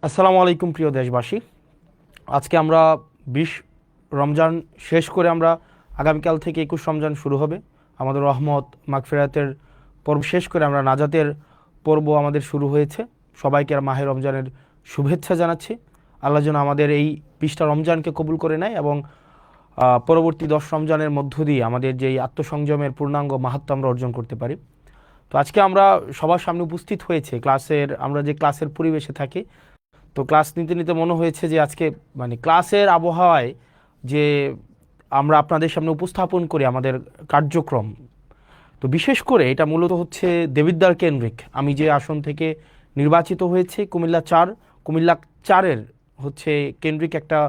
আসসালামু আলাইকুম প্রিয় দেশবাসী। আজকে আমরা 20 রমজান শেষ করে আমরা আগামীকাল থেকে 21 রমজান শুরু হবে। আমাদের রহমত মাগফিরাতের পর্ব শেষ করে আমরা নাজাতের পর্ব আমাদের শুরু হয়েছে। সবাইকে আর মাহে রমজানের শুভেচ্ছা জানাচ্ছি। আল্লাহ যেন আমাদের এই 20টা রমজানকে কবুল করে নেয় এবং পরবর্তী 10 রমজানের মধ্য দিয়ে আমাদের যেই আত্মসংযমের পূর্ণাঙ্গ মাহাত্ম্য আমরা অর্জন করতে পারি। তো আজকে আমরা সবার সামনে উপস্থিত হয়েছে আমরা যে ক্লাসের পরিবেশে থাকি। তো ক্লাস নিতে নিতে মনে হয়েছে যে আজকে ক্লাসের আবহাওয়ায় যে আমরা আপনাদের সামনে উপস্থাপন করি আমাদের কার্যক্রম। তো বিশেষ করে এটা মূলত হচ্ছে দেবিদ্বার কেন্দ্রিক। আমি যে আসন থেকে নির্বাচিত হয়েছে কুমিল্লা 4-এর হচ্ছে কেন্দ্রিক একটা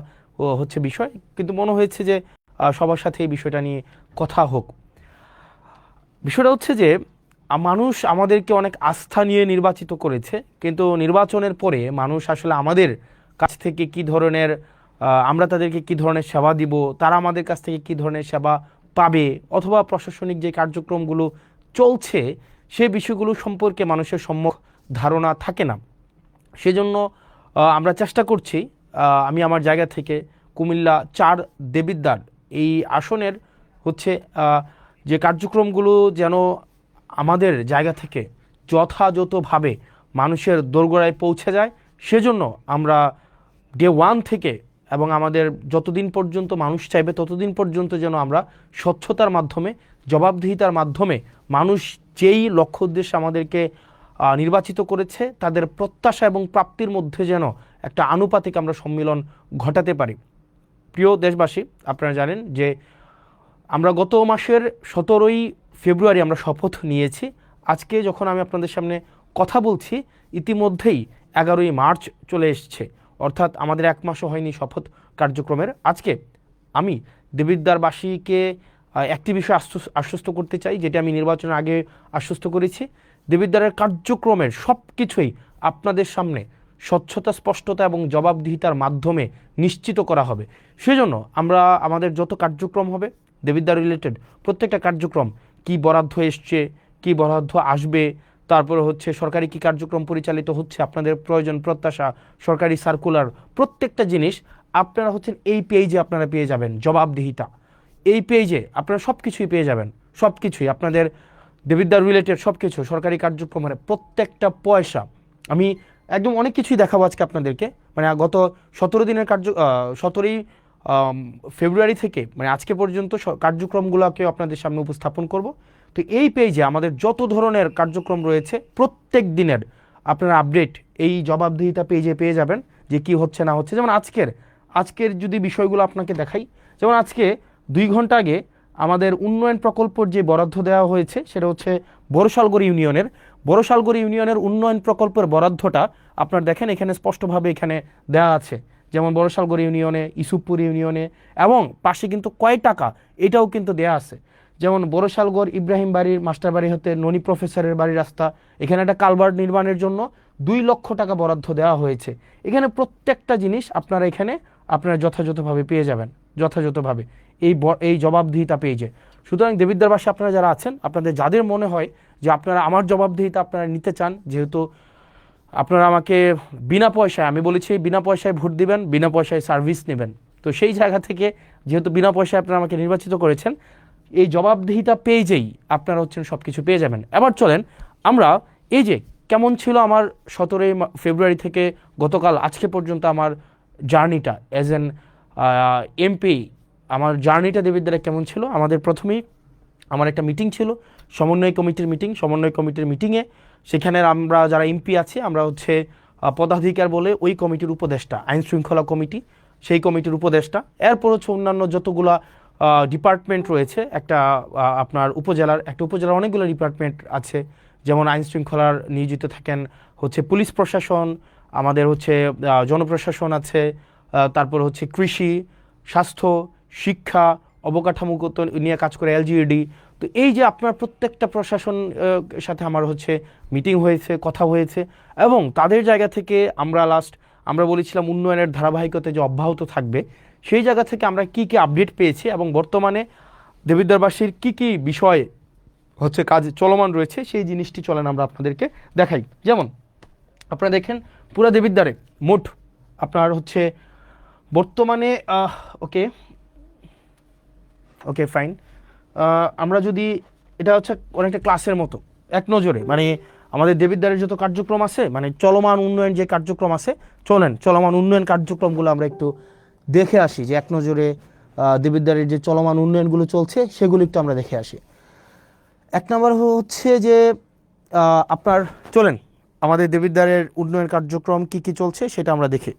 হচ্ছে বিষয়, কিন্তু মনে হয়েছে যে সবার সাথে এই বিষয়টা নিয়ে কথা হোক। বিষয়টা হচ্ছে যে মানুষ আমাদেরকে অনেক আস্থা নিয়ে নির্বাচিত করেছে, কিন্তু নির্বাচনের পরে মানুষ আসলে আমাদের কাছ থেকে কি ধরনের আমরা তাদেরকে কি ধরনের সেবা দিব, তারা আমাদের কাছ থেকে কি ধরনের সেবা পাবে, অথবা প্রশাসনিক যে কার্যক্রমগুলো চলছে সেই বিষয়গুলো সম্পর্কে মানুষের সম্যক ধারণা থাকে না। সেজন্য আমরা চেষ্টা করছি, আমি আমার জায়গা থেকে কুমিল্লা 4 দেবিদ্বার এই আসনের হচ্ছে যে কার্যক্রমগুলো যেন আমাদের জায়গা থেকে যথাযথভাবে মানুষের দোরগোড়ায় পৌঁছে যায়, সেজন্য আমরা ডে 1 থেকে এবং আমাদের যতদিন পর্যন্ত মানুষ চাইবে ততদিন পর্যন্ত যেন আমরা স্বচ্ছতার মাধ্যমে, জবাবদিহিতার মাধ্যমে মানুষ যেই লক্ষ্য উদ্দেশ্যে আমাদেরকে নির্বাচিত করেছে তাদের প্রত্যাশা এবং প্রাপ্তির মধ্যে যেন একটা আনুপাতিক আমরা সম্মিলন ঘটাতে পারি। প্রিয় দেশবাসী, আপনারা জানেন যে আমরা গত মাসের 17ই ফেব্রুয়ারি আমরা শপথ নিয়েছি। আজকে যখন আমি আপনাদের সামনে কথা বলছি ইতিমধ্যেই 11ই মার্চ চলে এসছে, অর্থাৎ আমাদের 1 মাসও হয়নি শপথ কার্যক্রমের। আজকে আমি দেবিদ্বারবাসীকে একটি বিষয় আশ্বস্ত করতে চাই, যেটা আমি নির্বাচনের আগে আশ্বস্ত করেছি। দেবিদ্বারের কার্যক্রমের সব কিছুই আপনাদের সামনে স্বচ্ছতা, স্পষ্টতা এবং জবাবদিহিতার মাধ্যমে নিশ্চিত করা হবে। সেজন্য আমরা আমাদের যত কার্যক্রম হবে দেবিদ্বার রিলেটেড প্রত্যেকটা কার্যক্রম, কি বরাদ্দ এসছে, কি বরাদ্দ আসবে, তারপরে হচ্ছে সরকারি কি কার্যক্রম পরিচালিত হচ্ছে, আপনাদের প্রয়োজন প্রত্যাশা, সরকারি সার্কুলার, প্রত্যেকটা জিনিস আপনারা হচ্ছেন এই পেজে আপনারা পেয়ে যাবেন। জবাবদিহিতা এই পেজে আপনারা সব কিছুই পেয়ে যাবেন। সব কিছুই আপনাদের দেবিদ্বার রিলেটেড সব কিছু, সরকারি কার্যক্রমের প্রত্যেকটা পয়সা আমি একদম অনেক কিছুই দেখাবো আজকে আপনাদেরকে। গত 17 দিনের 17ই ফেব্রুয়ারি থেকে আজকে পর্যন্ত কার্যক্রমগুলোকে আপনাদের সামনে উপস্থাপন করব। তো এই পেজে আমাদের যত ধরনের কার্যক্রম রয়েছে প্রত্যেক দিনের আপনারা আপডেট এই জবাবদিহিতা পেজে পেয়ে যাবেন, যে কি হচ্ছে না হচ্ছে। যেমন আজকের যদি বিষয়গুলো আপনাকে দেখাই, যেমন আজকে 2 ঘন্টা আগে আমাদের উন্নয়ন প্রকল্পর যে বরাদ্দ দেওয়া হয়েছে সেটা হচ্ছে বড়শালগড় ইউনিয়নের উন্নয়ন প্রকল্পের বরাদ্দটা আপনার দেখেন এখানে স্পষ্টভাবে এখানে দেওয়া আছে। যেমন বড়শালগড় ইউনিয়নে, ইসুফপুর ইউনিয়নে, এবং পাশে কিন্তু কয় টাকা এটাও কিন্তু দেয়া আছে। যেমন বড়শালগড় ইব্রাহিম বাড়ির মাস্টার বাড়ি হতে ননী প্রফেসরের বাড়ির রাস্তা, এখানে একটা কালভার্ট নির্মাণের জন্য 2 লক্ষ টাকা বরাদ্দ দেওয়া হয়েছে। এখানে প্রত্যেকটা জিনিস আপনারা যথাযথভাবে পেয়ে যাবেন, যথাযথভাবে এই জবাবদিহিতা পেয়েছে। সুতরাং দেবিদ্বারবাসী আপনারা যারা আছেন, আপনাদের যাদের মনে হয় যে আপনারা আমার জবাবদিহিতা আপনারা নিতে চান, যেহেতু আপনারা আমাকে বিনা পয়সায়, আমি বলেছি বিনা পয়সায় ভোট দিবেন, বিনা পয়সায় সার্ভিস নেবেন, তো সেই জায়গা থেকে যেহেতু বিনা পয়সায় আপনারা আমাকে নির্বাচিত করেছেন, এই জবাবদিহিতা পেজেই আপনারা হচ্ছেন সব কিছু পেয়ে যাবেন। এবার চলেন আমরা এই যে কেমন ছিল আমার 17ই ফেব্রুয়ারি থেকে গতকাল আজকে পর্যন্ত আমার জার্নিটা অ্যাজ এন এমপি, আমার জার্নিটা দেবিদ্বারে কেমন ছিল। আমাদের প্রথমেই আমার একটা মিটিং ছিল, সমন্বয় কমিটির মিটিংয়ে সেখানে আমরা যারা এমপি আছি আমরা হচ্ছে পদাধিকার বলে ওই কমিটির উপদেষ্টা, আইন শৃঙ্খলা কমিটি সেই কমিটির উপদেষ্টা, এরপর হচ্ছে অন্যান্য যতগুলা ডিপার্টমেন্ট রয়েছে, আপনার উপজেলার অনেকগুলো ডিপার্টমেন্ট আছে। যেমন আইন শৃঙ্খলার নিয়োজিত থাকেন হচ্ছে পুলিশ প্রশাসন, আমাদের হচ্ছে জনপ্রশাসন আছে, তারপর হচ্ছে কৃষি, স্বাস্থ্য, শিক্ষা, অবকাঠামোগত নিয়ে কাজ করে এলজিইডি। তো এই যে আপনার প্রত্যেকটা প্রশাসন সাথে আমার হচ্ছে মিটিং হয়েছে, কথা হয়েছে, এবং তাদের জায়গা থেকে আমরা বলেছিলাম উন্নয়নের ধারাবাহিকতা যে অব্যাহত থাকবে, সেই জায়গা থেকে আমরা কি আপডেট পেয়েছি এবং বর্তমানে দেবিদ্বারবাসীর কি বিষয় হচ্ছে কাজ চলমান রয়েছে সেই জিনিসটি চলেন আমরা আপনাদেরকে দেখাই। যেমন আপনারা দেখেন পুরা দেবিদ্বারে মোট আপনার হচ্ছে বর্তমানে ওকে ওকে ফাইন, আমরা যদি এটা হচ্ছে অনেকটা ক্লাসের মতো এক নজরে মানে আমাদের দেবিদ্বারের যত কার্যক্রম আছে মানে চলমান উন্নয়ন যে কার্যক্রম আছে, চলেন চলমান উন্নয়ন কার্যক্রমগুলো আমরা একটু দেখে আসি, যে এক নজরে দেবিদ্বারের যে চলমান উন্নয়নগুলো চলছে সেগুলো একটু আমরা দেখে আসি। এক নম্বর হচ্ছে যে আপনার চলেন আমাদের দেবিদ্বারের উন্নয়ন কার্যক্রম কি কি চলছে সেটা আমরা দেখি।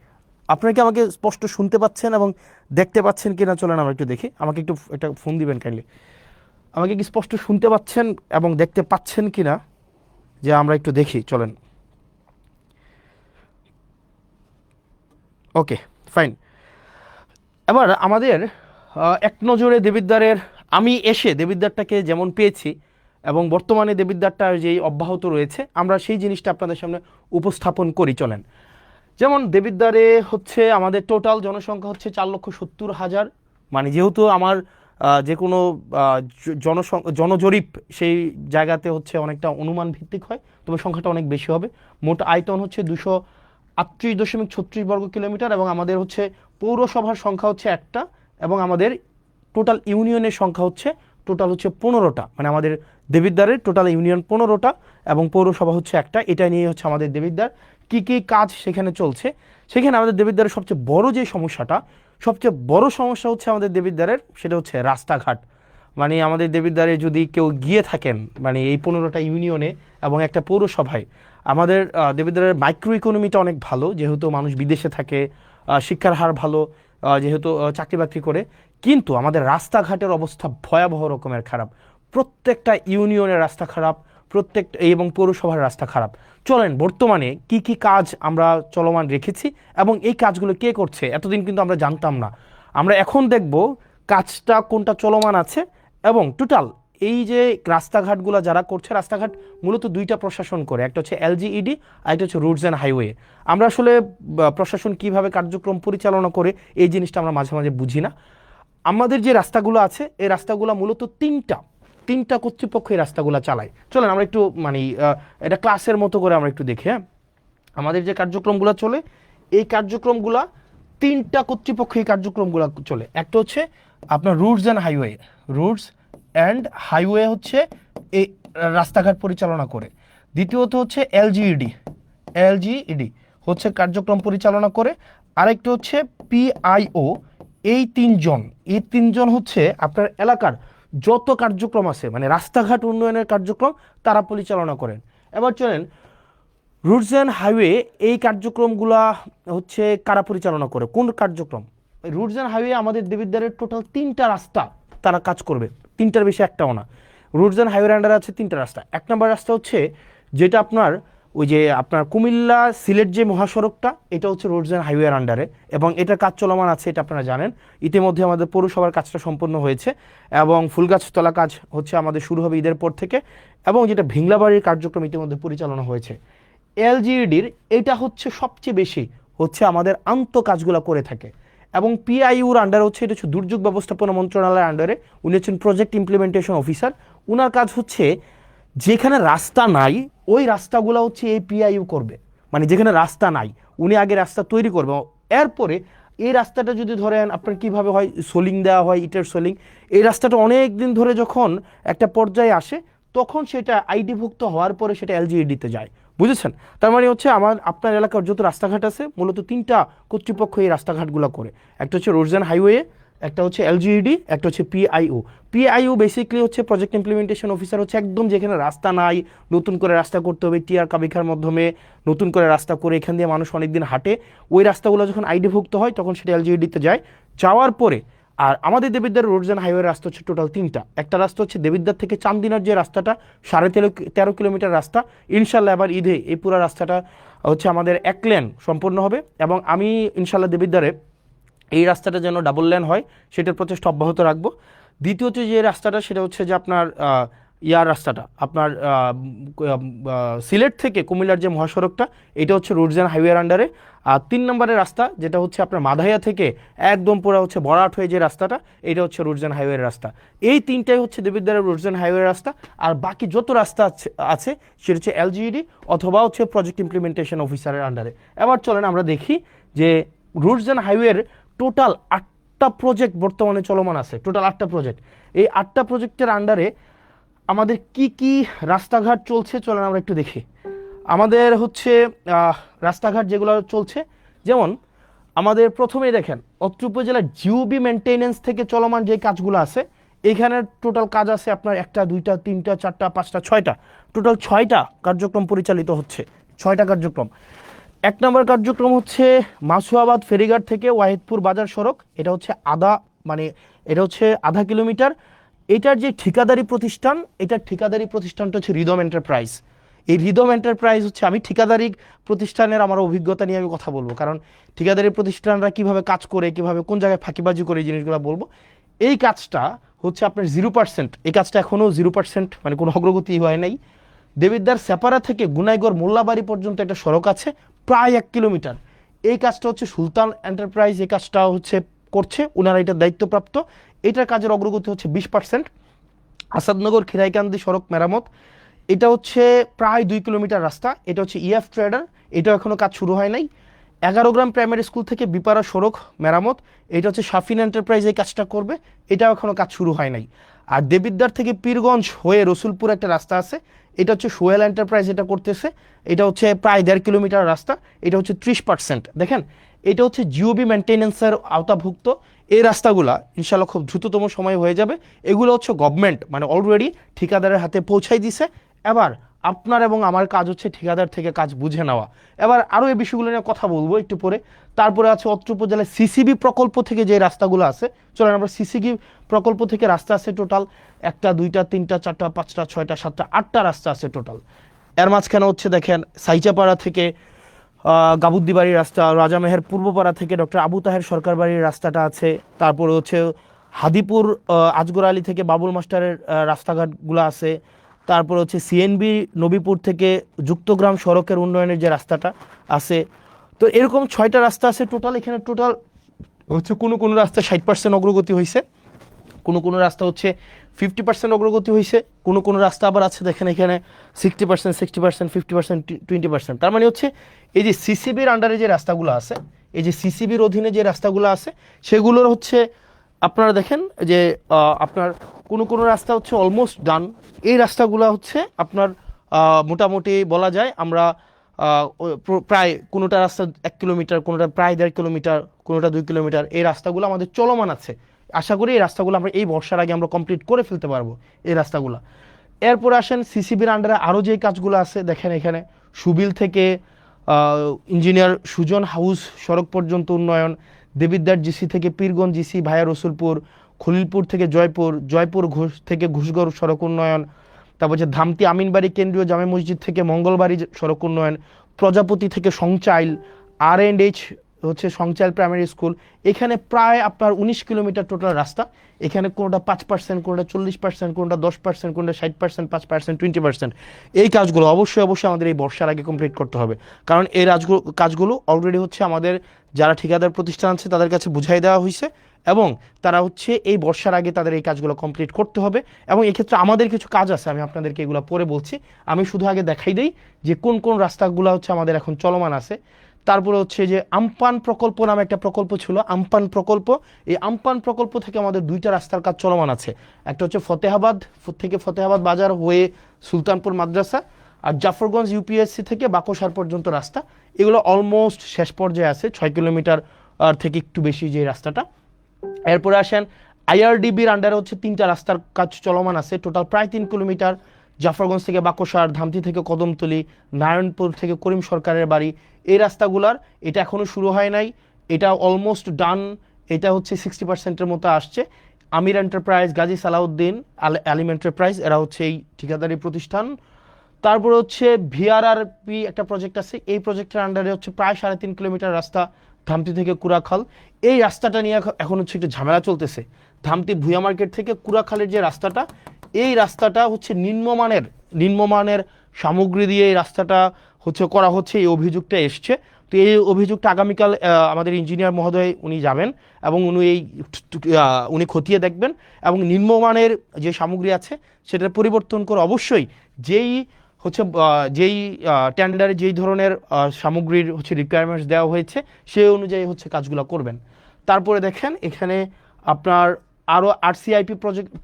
আপনারা কি আমাকে স্পষ্ট শুনতে পাচ্ছেন এবং দেখতে পাচ্ছেন কিনা চলেন আমরা একটু দেখি। আমাকে একটু একটা ফোন দিবেন কাইন্ডলি, আমাকে কি স্পষ্ট শুনতে পাচ্ছেন এবং দেখতে পাচ্ছেন কিনা, যে আমরা একটু দেখি চলেন। Okay fine. এবার আমাদের এক নজরে দেবিদ্বারের আমি এসে দেবিদ্বারটাকে যেমন পেয়েছি এবং বর্তমানে দেবিদ্বারটা যেই অব্যাহত রয়েছে আমরা সেই জিনিসটা আপনাদের সামনে উপস্থাপন করি চলেন। যেমন দেবিদ্বারে হচ্ছে আমাদের টোটাল জনসংখ্যা হচ্ছে 4,70,000, মানে যেহেতু আমার যে কোনো জনজরিপ সেই জায়গাতে হচ্ছে অনেকটা অনুমান ভিত্তিক হয়, তবে সংখ্যাটা অনেক বেশি হবে। মোট আয়তন হচ্ছে 238.36 বর্গ কিলোমিটার এবং আমাদের হচ্ছে পৌরসভার সংখ্যা হচ্ছে একটা এবং আমাদের টোটাল ইউনিয়নের সংখ্যা হচ্ছে টোটাল হচ্ছে 15টা, মানে আমাদের দেবিদ্বারের টোটাল ইউনিয়ন 15টা এবং পৌরসভা হচ্ছে একটা। এটা নিয়ে হচ্ছে আমাদের দেবিদ্বার কি কি কাজ সেখানে চলছে। সেখানে আমাদের দেবিদ্বারের সবচেয়ে বড় যে সমস্যাটা, সবচেয়ে বড় সমস্যা হচ্ছে আমাদের দেবিদ্বারের সেটা হচ্ছে রাস্তাঘাট। মানে আমাদের দেবিদ্বারে যদি কেউ গিয়ে থাকেন মানে এই 15টা ইউনিয়নে এবং একটা পৌরসভায়, আমাদের দেবিদ্বারের মাইক্রো ইকোনমিটা অনেক ভালো, যেহেতু মানুষ বিদেশে থাকে, শিক্ষার হার ভালো, যেহেতু চাকরি বাকরি করে, কিন্তু আমাদের রাস্তাঘাটের অবস্থা ভয়াবহ রকমের খারাপ। প্রত্যেকটা ইউনিয়নের রাস্তা খারাপ, প্রত্যেকটা এবং পৌরসভার রাস্তা খারাপ। চলেন বর্তমানে কি কি কাজ আমরা চলমান রেখেছি এবং এই কাজগুলো কে করছে এতদিন কিন্তু আমরা জানতাম না। আমরা এখন দেখব কাজটা কোনটা চলমান আছে এবং টোটাল এই যে রাস্তাঘাটগুলো যারা করছে, রাস্তাঘাট মূলত দুইটা প্রশাসন করে, একটা হচ্ছে এলজিইডি আর একটা হচ্ছে রুটস অ্যান্ড হাইওয়ে। আমরা আসলে প্রশাসন কিভাবে কার্যক্রম পরিচালনা করে এই জিনিসটা আমরা মাঝে মাঝে বুঝি না। আমাদের যে রাস্তাগুলো আছে এই রাস্তাগুলো মূলত তিনটা কর্তৃপক্ষ এই রাস্তাগুলো চালায়। চলেন আমরা একটু মানে এটা ক্লাসের মতো করে আমরা একটু দেখি। হ্যাঁ, আমাদের যে কার্যক্রমগুলো চলে এই কার্যক্রমগুলা তিনটা কর্তৃপক্ষ এই কার্যক্রমগুলো চলে। একটা হচ্ছে আপনার roots and highway, roots and highway হচ্ছে এই রাস্তাঘাট পরিচালনা করে। দ্বিতীয়ত হচ্ছে এলজিইডি হচ্ছে কার্যক্রম পরিচালনা করে। আরেকটা হচ্ছে পিআইও। এই তিনজন হচ্ছে আপনার এলাকার যত কার্যক্রম আছে মানে রাস্তাঘাট উন্নয়নের কার্যক্রম তারা পরিচালনা করেন। এবার চলেন রুটস অ্যান্ড হাইওয়ে এই কার্যক্রমগুলা হচ্ছে কারা পরিচালনা করে, কোন কার্যক্রম? রুটস অ্যান্ড হাইওয়ে আমাদের দেবিদ্বারের টোটাল 3টা রাস্তা তারা কাজ করবে, 3টার বেশি একটাও না। রুটস অ্যান্ড হাইওয়ের আন্ডারে আছে 3টা রাস্তা। এক নম্বর রাস্তা হচ্ছে যেটা আপনার ওই যে আপনার কুমিল্লা সিলেট যে মহাসড়কটা, এটা হচ্ছে রোডস অ্যান্ড হাইওয়ের আন্ডারে এবং এটার কাজ চলমান আছে, এটা আপনারা জানেন। ইতিমধ্যে আমাদের পৌরসভার কাজটা সম্পন্ন হয়েছে এবং ফুলগাছতলা কাজ হচ্ছে আমাদের শুরু হবে ঈদের পর থেকে, এবং যেটা ভিংলাবাড়ির কার্যক্রম ইতিমধ্যে পরিচালনা হয়েছে। এলজিইডির এটা হচ্ছে সবচেয়ে বেশি হচ্ছে আমাদের আন্ত কাজগুলো করে থাকে এবং পিআইউর আন্ডারে হচ্ছে এটা হচ্ছে দুর্যোগ ব্যবস্থাপনা মন্ত্রণালয়ের আন্ডারে, উনি হচ্ছেন প্রজেক্ট ইমপ্লিমেন্টেশন অফিসার। উনার কাজ হচ্ছে যেখানে রাস্তা নাই ওই রাস্তাগুলো হচ্ছে এই পিআইইউ করবে, মানে যেখানে রাস্তা নাই উনি আগে রাস্তা তৈরি করবে, এরপরে এই রাস্তাটা যদি ধরেন আপনার কিভাবে হয় সোলিং দেওয়া হয়, ইটের সোলিং, এই রাস্তাটা অনেক দিন ধরে যখন একটা পর্যায়ে আসে তখন সেটা আইডিভুক্ত হওয়ার পরে সেটা এলজিইডিতে যায়, বুঝেছেন? তার মানে হচ্ছে আপনার এলাকার যত রাস্তাঘাট আছে মূলত 3টা কর্তৃপক্ষ এই রাস্তাঘাটগুলো করে। একটা হচ্ছে রোডস অ্যান্ড হাইওয়ে, একটা হচ্ছে এলজিইডি, একটা হচ্ছে পিআইও বেসিক্যালি হচ্ছে প্রজেক্ট ইমপ্লিমেন্টেশন অফিসার, হচ্ছে একদম যেখানে রাস্তা নাই নতুন করে রাস্তা করতে হবে, টিআর কাবিখার মাধ্যমে নতুন করে রাস্তা করে এখান দিয়ে মানুষ অনেকদিন হাঁটে, ওই রাস্তাগুলো যখন আইডিভুক্ত হয় তখন সেটা এলজিইডিতে যায়। যাওয়ার পরে আর আমাদের দেবিদ্বার রোডস অ্যান্ড হাইওয়ে রাস্তা হচ্ছে টোটাল 3টা। একটা রাস্তা হচ্ছে দেবিদ্বার থেকে চান্দিনার যে রাস্তাটা 13.5 কিলোমিটার রাস্তা, ইনশাল্লাহ এবার ঈদে এই পুরো রাস্তাটা হচ্ছে আমাদের 1 লেন সম্পূর্ণ হবে এবং আমি ইনশাল্লাহ দেবিদ্বারে এই রাস্তাটা যেন ডাবল লেন হয় সেটার প্রচেষ্টা অব্যাহত রাখবো। দ্বিতীয়ত যে রাস্তাটা সেটা হচ্ছে যে আপনার ইয়ার রাস্তাটা আপনার সিলেট থেকে কুমিল্লার যে মহাসড়কটা, এটা হচ্ছে রুটস অ্যান্ড হাইওয়ের আন্ডারে। আর 3 নম্বরের রাস্তা যেটা হচ্ছে আপনার মাধাইয়া থেকে একদম পুরো হচ্ছে বরাট হয়ে যে রাস্তাটা, এটা হচ্ছে রুটস অ্যান্ড হাইওয়ের রাস্তা। এই তিনটাই হচ্ছে দেবিদ্বারের রুটস অ্যান্ড হাইওয়ের রাস্তা। আর বাকি যত রাস্তা আছে সেটা হচ্ছে এলজিইডি অথবা হচ্ছে প্রজেক্ট ইমপ্লিমেন্টেশন অফিসারের আন্ডারে। এবার চলেন আমরা দেখি যে রুটস অ্যান্ড হাইওয়ের টোটাল 8টা প্রজেক্ট বর্তমানে চলমান আছে, টোটাল 8টা প্রজেক্ট। এই 8টা প্রজেক্টের আন্ডারে আমাদের কি কি রাস্তাঘাট চলছে চলেন আমরা একটু দেখি। আমাদের হচ্ছে রাস্তাঘাট যেগুলো চলছে, যেমন আমাদের প্রথমেই দেখেন অত্র উপজেলার জিওবি মেনটেনেন্স থেকে চলমান যে কাজগুলো আছে, এখানের টোটাল কাজ আছে আপনার 1টা 2টা 3টা 4টা 5টা 6টা, টোটাল 6টা কার্যক্রম পরিচালিত হচ্ছে। 6টা কার্যক্রম। 1 নম্বর কার্যক্রম হচ্ছে মাসুয়াবাদ ফেরিঘাট থেকে ওয়াহিদপুর বাজার সড়ক, এটা হচ্ছে এটা হচ্ছে আধা কিলোমিটার। এটার যে ঠিকাদারি প্রতিষ্ঠান, এটার ঠিকাদারি প্রতিষ্ঠানটা হচ্ছে রিদম এন্টারপ্রাইজ। এই রিদম এন্টারপ্রাইজ হচ্ছে, আমি ঠিকাদারি প্রতিষ্ঠানের আমার অভিজ্ঞতা নিয়ে আমি কথা বলবো, কারণ ঠিকাদারি প্রতিষ্ঠানরা কিভাবে কাজ করে, কিভাবে কোন জায়গায় ফাঁকিবাজি করে, এই জিনিসগুলো বলবো। এই কাজটা হচ্ছে আপনার 0%, এই কাজটা এখনও 0%, মানে কোনো অগ্রগতি হয় নাই। দেবিদ্বার সেপারা থেকে গুনাইগড় মোল্লাবাড়ি পর্যন্ত একটা সড়ক আছে প্রায় 1 কিলোমিটার। এই কাজটা হচ্ছে সুলতান এন্টারপ্রাইজ এই কাজটা হচ্ছে করছে, ওনারা এটার দায়িত্বপ্রাপ্ত। এটার কাজের অগ্রগতি হচ্ছে 20%। আসাদনগর খিরাইকান্দি সড়ক মেরামত, এটা হচ্ছে প্রায় 2 কিলোমিটার রাস্তা, এটা হচ্ছে ইএফ ট্রেডার, এটাও এখনও কাজ শুরু হয় নাই। 11 গ্রাম প্রাইমারি স্কুল থেকে বিপারা সড়ক মেরামত, এটা হচ্ছে শাফিন এন্টারপ্রাইজ এই কাজটা করবে, এটাও এখনও কাজ শুরু হয় নাই। আর দেবিদ্বার থেকে পীরগঞ্জ হয়ে রসুলপুর একটা রাস্তা আছে, এটা হচ্ছে সোহেল এন্টারপ্রাইজ এটা করতেছে, এটা হচ্ছে প্রায় 1.5 কিলোমিটার রাস্তা, এটা হচ্ছে 30%। দেখেন এটা হচ্ছে জিওবি মেনটেন্যান্সের আওতাভুক্ত। এই রাস্তাগুলা ইনশাল্লাহ খুব দ্রুততম সময় হয়ে যাবে। এগুলো হচ্ছে গভর্নমেন্ট মানে অলরেডি ঠিকাদারের হাতে পৌঁছাই দিছে। এবার আপনার এবং আমার কাজ হচ্ছে ঠিকাদার থেকে কাজ বুঝে নেওয়া। এবার আরও এই বিষয়গুলো নিয়ে কথা বলবো একটু পরে। তারপরে আছে অত্র উপজেলায় সিসিবি প্রকল্প থেকে যে রাস্তাগুলো আছে, চলেন আমরা সিসিবি প্রকল্প থেকে রাস্তা আছে টোটাল 1টা 2টা 3টা 4টা 5টা 6টা 7টা 8টা রাস্তা আছে টোটাল। এর মাঝখানে হচ্ছে দেখেন সাইচাপাড়া থেকে গাবুদ্দিবাড়ির রাস্তা, রাজামেহের পূর্বপাড়া থেকে ডক্টর আবু তাহের সরকার বাড়ির রাস্তাটা আছে। তারপরে হচ্ছে হাদিপুর আজগর আলী থেকে বাবুল মাস্টারের রাস্তাঘাটগুলো আছে। তারপর হচ্ছে সিএনবি নবীপুর থেকে যুক্তগ্রাম সড়কের উন্নয়নের যে রাস্তাটা আছে। তো এরকম 6টা রাস্তা আছে টোটাল। এখানে টোটাল হচ্ছে কোনো রাস্তা 60% অগ্রগতি হয়েছে, কোনো রাস্তা হচ্ছে 50% অগ্রগতি হয়েছে, কোনো রাস্তা আবার আছে দেখেন এখানে 60%, 60%, 50%, 20%। তার মানে হচ্ছে এই যে সিসিবির আন্ডারে যে রাস্তাগুলো আছে, এই যে সিসিবির অধীনে যে রাস্তাগুলো আছে, সেগুলোর হচ্ছে আপনারা দেখেন যে আপনার কোনো রাস্তা হচ্ছে অলমোস্ট ডান। এই রাস্তাগুলো হচ্ছে আপনার মোটামুটি বলা যায় আমরা প্রায় কোনোটা রাস্তা 1 কিলোমিটার, কোনোটা প্রায় 1.5 কিলোমিটার, কোনোটা 2 কিলোমিটার, এই রাস্তাগুলো আমাদের চলমান আছে। আশা করি এই রাস্তাগুলো আমরা এই বর্ষার আগে আমরা কমপ্লিট করে ফেলতে পারবো এই রাস্তাগুলো। এরপরে আসেন সিসিবির আন্ডারে আরও যে কাজগুলো আছে, দেখেন এখানে সুবিল থেকে ইঞ্জিনিয়ার সুজন হাউস সড়ক পর্যন্ত উন্নয়ন, দেবিদ্বার জিসি থেকে পীরগঞ্জ জিসি ভায়া রসুলপুর, খলিলপুর থেকে জয়পুর থেকে ঘুষগড় সড়ক উন্নয়ন, তারপর হচ্ছে ধামতি আমিনবাড়ি কেন্দ্রীয় জামে মসজিদ থেকে মঙ্গলবাড়ি সড়ক উন্নয়ন, প্রজাপতি থেকে সংচাইল, R&H হচ্ছে সংচাইল প্রাইমারি স্কুল। এখানে প্রায় আপনার 19 কিলোমিটার টোটাল রাস্তা। এখানে কোনোটা 5%, কোনোটা 40%, কোনোটা 10%, কোনোটা 60%, 5%, 20%। এই কাজগুলো অবশ্যই আমাদের এই বর্ষার আগে কমপ্লিট করতে হবে, কারণ এই কাজগুলো অলরেডি হচ্ছে আমাদের যারা ঠিকাদার প্রতিষ্ঠান আছে তাদের কাছে বুঝাই দেওয়া হয়েছে, এবং তারা হচ্ছে এই বর্ষার আগে তাদের এই কাজগুলো কমপ্লিট করতে হবে। এবং এক্ষেত্রে আমাদের কিছু কাজ আছে, আমি আপনাদেরকে এগুলো পরে বলছি। আমি শুধু আগে দেখাই দিই যে কোন রাস্তাগুলো হচ্ছে আমাদের এখন চলমান আছে। তারপরে হচ্ছে যে আমপান প্রকল্প নামে একটা প্রকল্প ছিল, আমপান প্রকল্প। এই আমপান প্রকল্প থেকে আমাদের 2টা রাস্তার কাজ চলমান আছে। একটা হচ্ছে ফতেহাবাদ বাজার হয়ে সুলতানপুর মাদ্রাসা, আর জাফরগঞ্জ ইউপিএসসি থেকে বাকশার পর্যন্ত রাস্তা। এগুলো অলমোস্ট শেষ পর্যায়ে আছে, 6 কিলোমিটার থেকে একটু বেশি যে রাস্তাটা। এরপরে আসেন আইআরডিবির আন্ডারে হচ্ছে 3টা রাস্তার কাজ চলমান আছে, টোটাল প্রায় 3 কিলোমিটার। জাফরগঞ্জ থেকে বাকশার, ধামতি থেকে কদমতলি, নারায়ণপুর থেকে করিম সরকারের বাড়ি, এই রাস্তাগুলার এটা এখনও শুরু হয় নাই, এটা অলমোস্ট ডান। এটা হচ্ছে 60%-এর মতো আসছে। আমির এন্টারপ্রাইজ, গাজী সালাউদ্দিন, আলিম এন্টারপ্রাইজ, এরা হচ্ছে এই ঠিকাদারি প্রতিষ্ঠান। তারপরে হচ্ছে ভিআরআরপি একটা প্রজেক্ট আছে, এই প্রজেক্টের আন্ডারে হচ্ছে প্রায় 3.5 কিলোমিটার রাস্তা ধামতি থেকে কুড়াখাল। এই রাস্তাটা নিয়ে এখন হচ্ছে একটু ঝামেলা চলতেছে। ধামতি ভুয়া মার্কেট থেকে কুড়াখালের যে রাস্তাটা, এই রাস্তাটা হচ্ছে নিম্নমানের সামগ্রী দিয়ে এই রাস্তাটা হচ্ছে করা হচ্ছে, এই অভিযোগটা এসছে। তো এই অভিযোগটা আগামীকাল আমাদের ইঞ্জিনিয়ার মহোদয় উনি যাবেন এবং উনি খতিয়ে দেখবেন এবং নিম্নমানের যে সামগ্রী আছে সেটা পরিবর্তন করে অবশ্যই যেই হচ্ছে যেই টেন্ডারে যেই ধরনের সামগ্রীর হচ্ছে রিকোয়ারমেন্টস দেওয়া হয়েছে সেই অনুযায়ী হচ্ছে কাজগুলো করবেন। তারপরে দেখেন এখানে আপনার আরও আরসিআইপি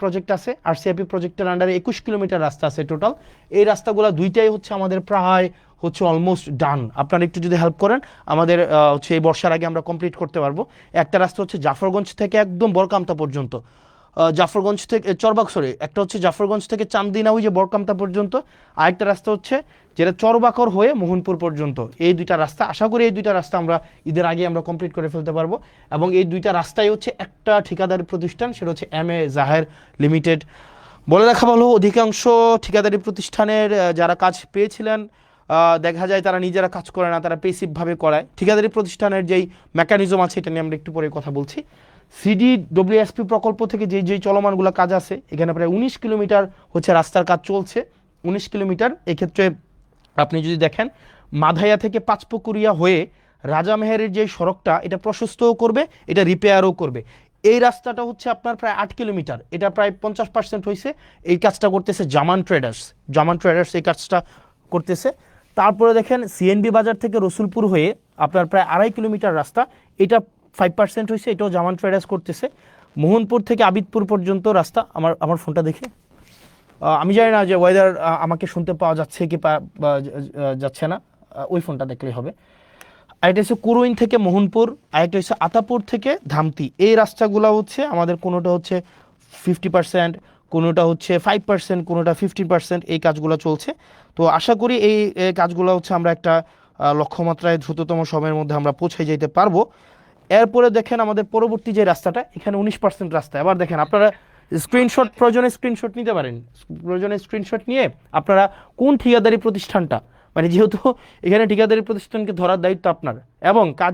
প্রজেক্ট আছে। আরসিআইপি প্রজেক্টের আন্ডারে 21 কিলোমিটার রাস্তা আছে টোটাল। এই রাস্তাগুলো দুইটাই হচ্ছে আমাদের প্রায় হচ্ছে অলমোস্ট ডান। আপনারা একটু যদি হেল্প করেন আমাদের হচ্ছে এই বর্ষার আগে আমরা কমপ্লিট করতে পারবো। একটা রাস্তা হচ্ছে জাফরগঞ্জ থেকে একদম বরকামতা পর্যন্ত, জাফরগঞ্জ থেকে একটা হচ্ছে জাফরগঞ্জ থেকে চান্দিনা ওই যে বরকামতা পর্যন্ত, আরেকটা রাস্তা হচ্ছে যেটা চরবাকর হয়ে মোহনপুর পর্যন্ত। এই দুইটা রাস্তা, আশা করি এই দুইটা রাস্তা আমরা ঈদের আগে আমরা কমপ্লিট করে ফেলতে পারবো। এবং এই দুইটা রাস্তায় হচ্ছে একটা ঠিকাদারি প্রতিষ্ঠান, সেটা হচ্ছে MA জাহের লিমিটেড। বলে রাখা ভালো, অধিকাংশ ঠিকাদারি প্রতিষ্ঠানের যারা কাজ পেয়েছিলেন দেখা যায় তারা নিজেরা কাজ করে না, তারা পেসিভভাবে করায়। ঠিকাদারি প্রতিষ্ঠানের যেই মেকানিজম আছে এটা নিয়ে আমরা একটু পরে কথা বলছি। CDWSP প্রকল্প থেকে যেই চলমানগুলো কাজ আছে, এখানে প্রায় 19 কিলোমিটার হচ্ছে রাস্তার কাজ চলছে। 19 কিলোমিটার এক্ষেত্রে আপনি যদি দেখেন মাধাইয়া থেকে পাঁচপুকুরিয়া হয়ে রাজামেহেরের যে সড়কটা এটা প্রশস্তও করবে, এটা রিপেয়ারও করবে। এই রাস্তাটা হচ্ছে আপনার প্রায় 8 কিলোমিটার, এটা প্রায় 50% হয়েছে। এই কাজটা করতেছে জামান ট্রেডার্স এই কাজটা করতেছে। তারপরে দেখেন CNB বাজার থেকে রসুলপুর হয়ে আপনার প্রায় 2.5 কিলোমিটার রাস্তা, এটা 5% হয়েছে, এটাও জামান ট্রেডার্স করতেছে। মোহনপুর থেকে আবিদপুর পর্যন্ত রাস্তা, আমার ফোনটা দেখে আমি জানি না যে ওয়েদার আমাকে শুনতে পাওয়া যাচ্ছে কি যাচ্ছে না, ওই ফোনটা দেখলেই হবে। আরেকটা হচ্ছে কুরুইন থেকে মোহনপুর, আরেকটা হচ্ছে আতাপুর থেকে ধামতি। এই রাস্তাগুলো হচ্ছে আমাদের কোনোটা হচ্ছে 50%, কোনোটা হচ্ছে 5%, কোনোটা 50%, এই কাজগুলো চলছে। তো আশা করি এই কাজগুলো হচ্ছে আমরা একটা লক্ষ্যমাত্রায় দ্রুততম সময়ের মধ্যে আমরা পৌঁছে যেতে পারবো। এরপরে দেখেন আমাদের পরবর্তী যে রাস্তাটা, এখানে 19% রাস্তা। এবার দেখেন আপনারা প্রয়োজনে স্ক্রিনশট নিতে পারেন। প্রয়োজনে স্ক্রিনশট নিয়ে আপনারা কোন ঠিকাদারি প্রতিষ্ঠানটা, মানে যেহেতু এখানে ঠিকাদারি প্রতিষ্ঠানকে ধরার দায়িত্ব আপনার, এবং কাজ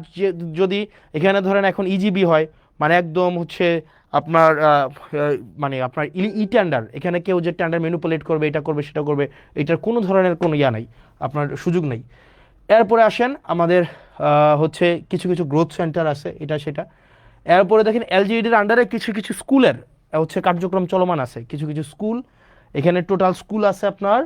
যদি এখানে ধরেন এখন ইজিবি হয়, মানে একদম হচ্ছে আপনার মানে আপনার টেন্ডার, এখানে কেউ যে টেন্ডার ম্যানিপুলেট করবে, এটা করবে সেটা করবে, এটার কোনো ধরনের কোনো নাই, আপনার সুযোগ নেই। এরপরে আসেন আমাদের হচ্ছে কিছু কিছু গ্রোথ সেন্টার আছে, এটা সেটা। এরপরে দেখেন LGEDর আন্ডারে কিছু কিছু স্কুলের হচ্ছে কার্যক্রম চলমান আছে, কিছু কিছু স্কুল। এখানে টোটাল স্কুল আছে আপনার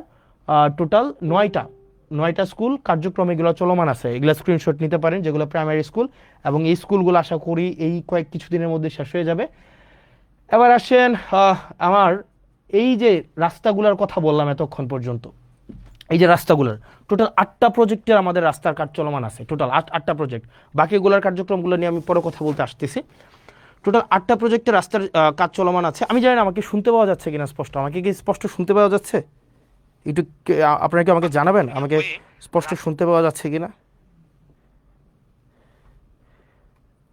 টোটাল 9টা স্কুল কার্যক্রম এগুলো চলমান আছে। এগুলো স্ক্রিনশট নিতে পারেন, যেগুলো প্রাইমারি স্কুল, এবং এই স্কুলগুলো আশা করি এই কিছুদিনের মধ্যে শেষ হয়ে যাবে। এবার আসেন আমার এই যে রাস্তাগুলোর কথা বললাম এতক্ষণ পর্যন্ত, এই যে রাস্তাগুলোর টোটাল 8টা প্রজেক্টের আমাদের রাস্তার কাজ চলমান আছে, টোটাল 8টা প্রজেক্ট। বাকিগুলোর কার্যক্রমগুলো নিয়ে আমি পরে কথা বলতে আসতেছি। টোটাল 8টা প্রজেক্টের রাস্তার কাজ চলমান আছে। আমি জানি না আমাকে শুনতে পাওয়া যাচ্ছে কিনা স্পষ্ট, আমাকে কি স্পষ্ট শুনতে পাওয়া যাচ্ছে? একটু আপনারা কি আমাকে জানাবেন আমাকে স্পষ্ট শুনতে পাওয়া যাচ্ছে কিনা,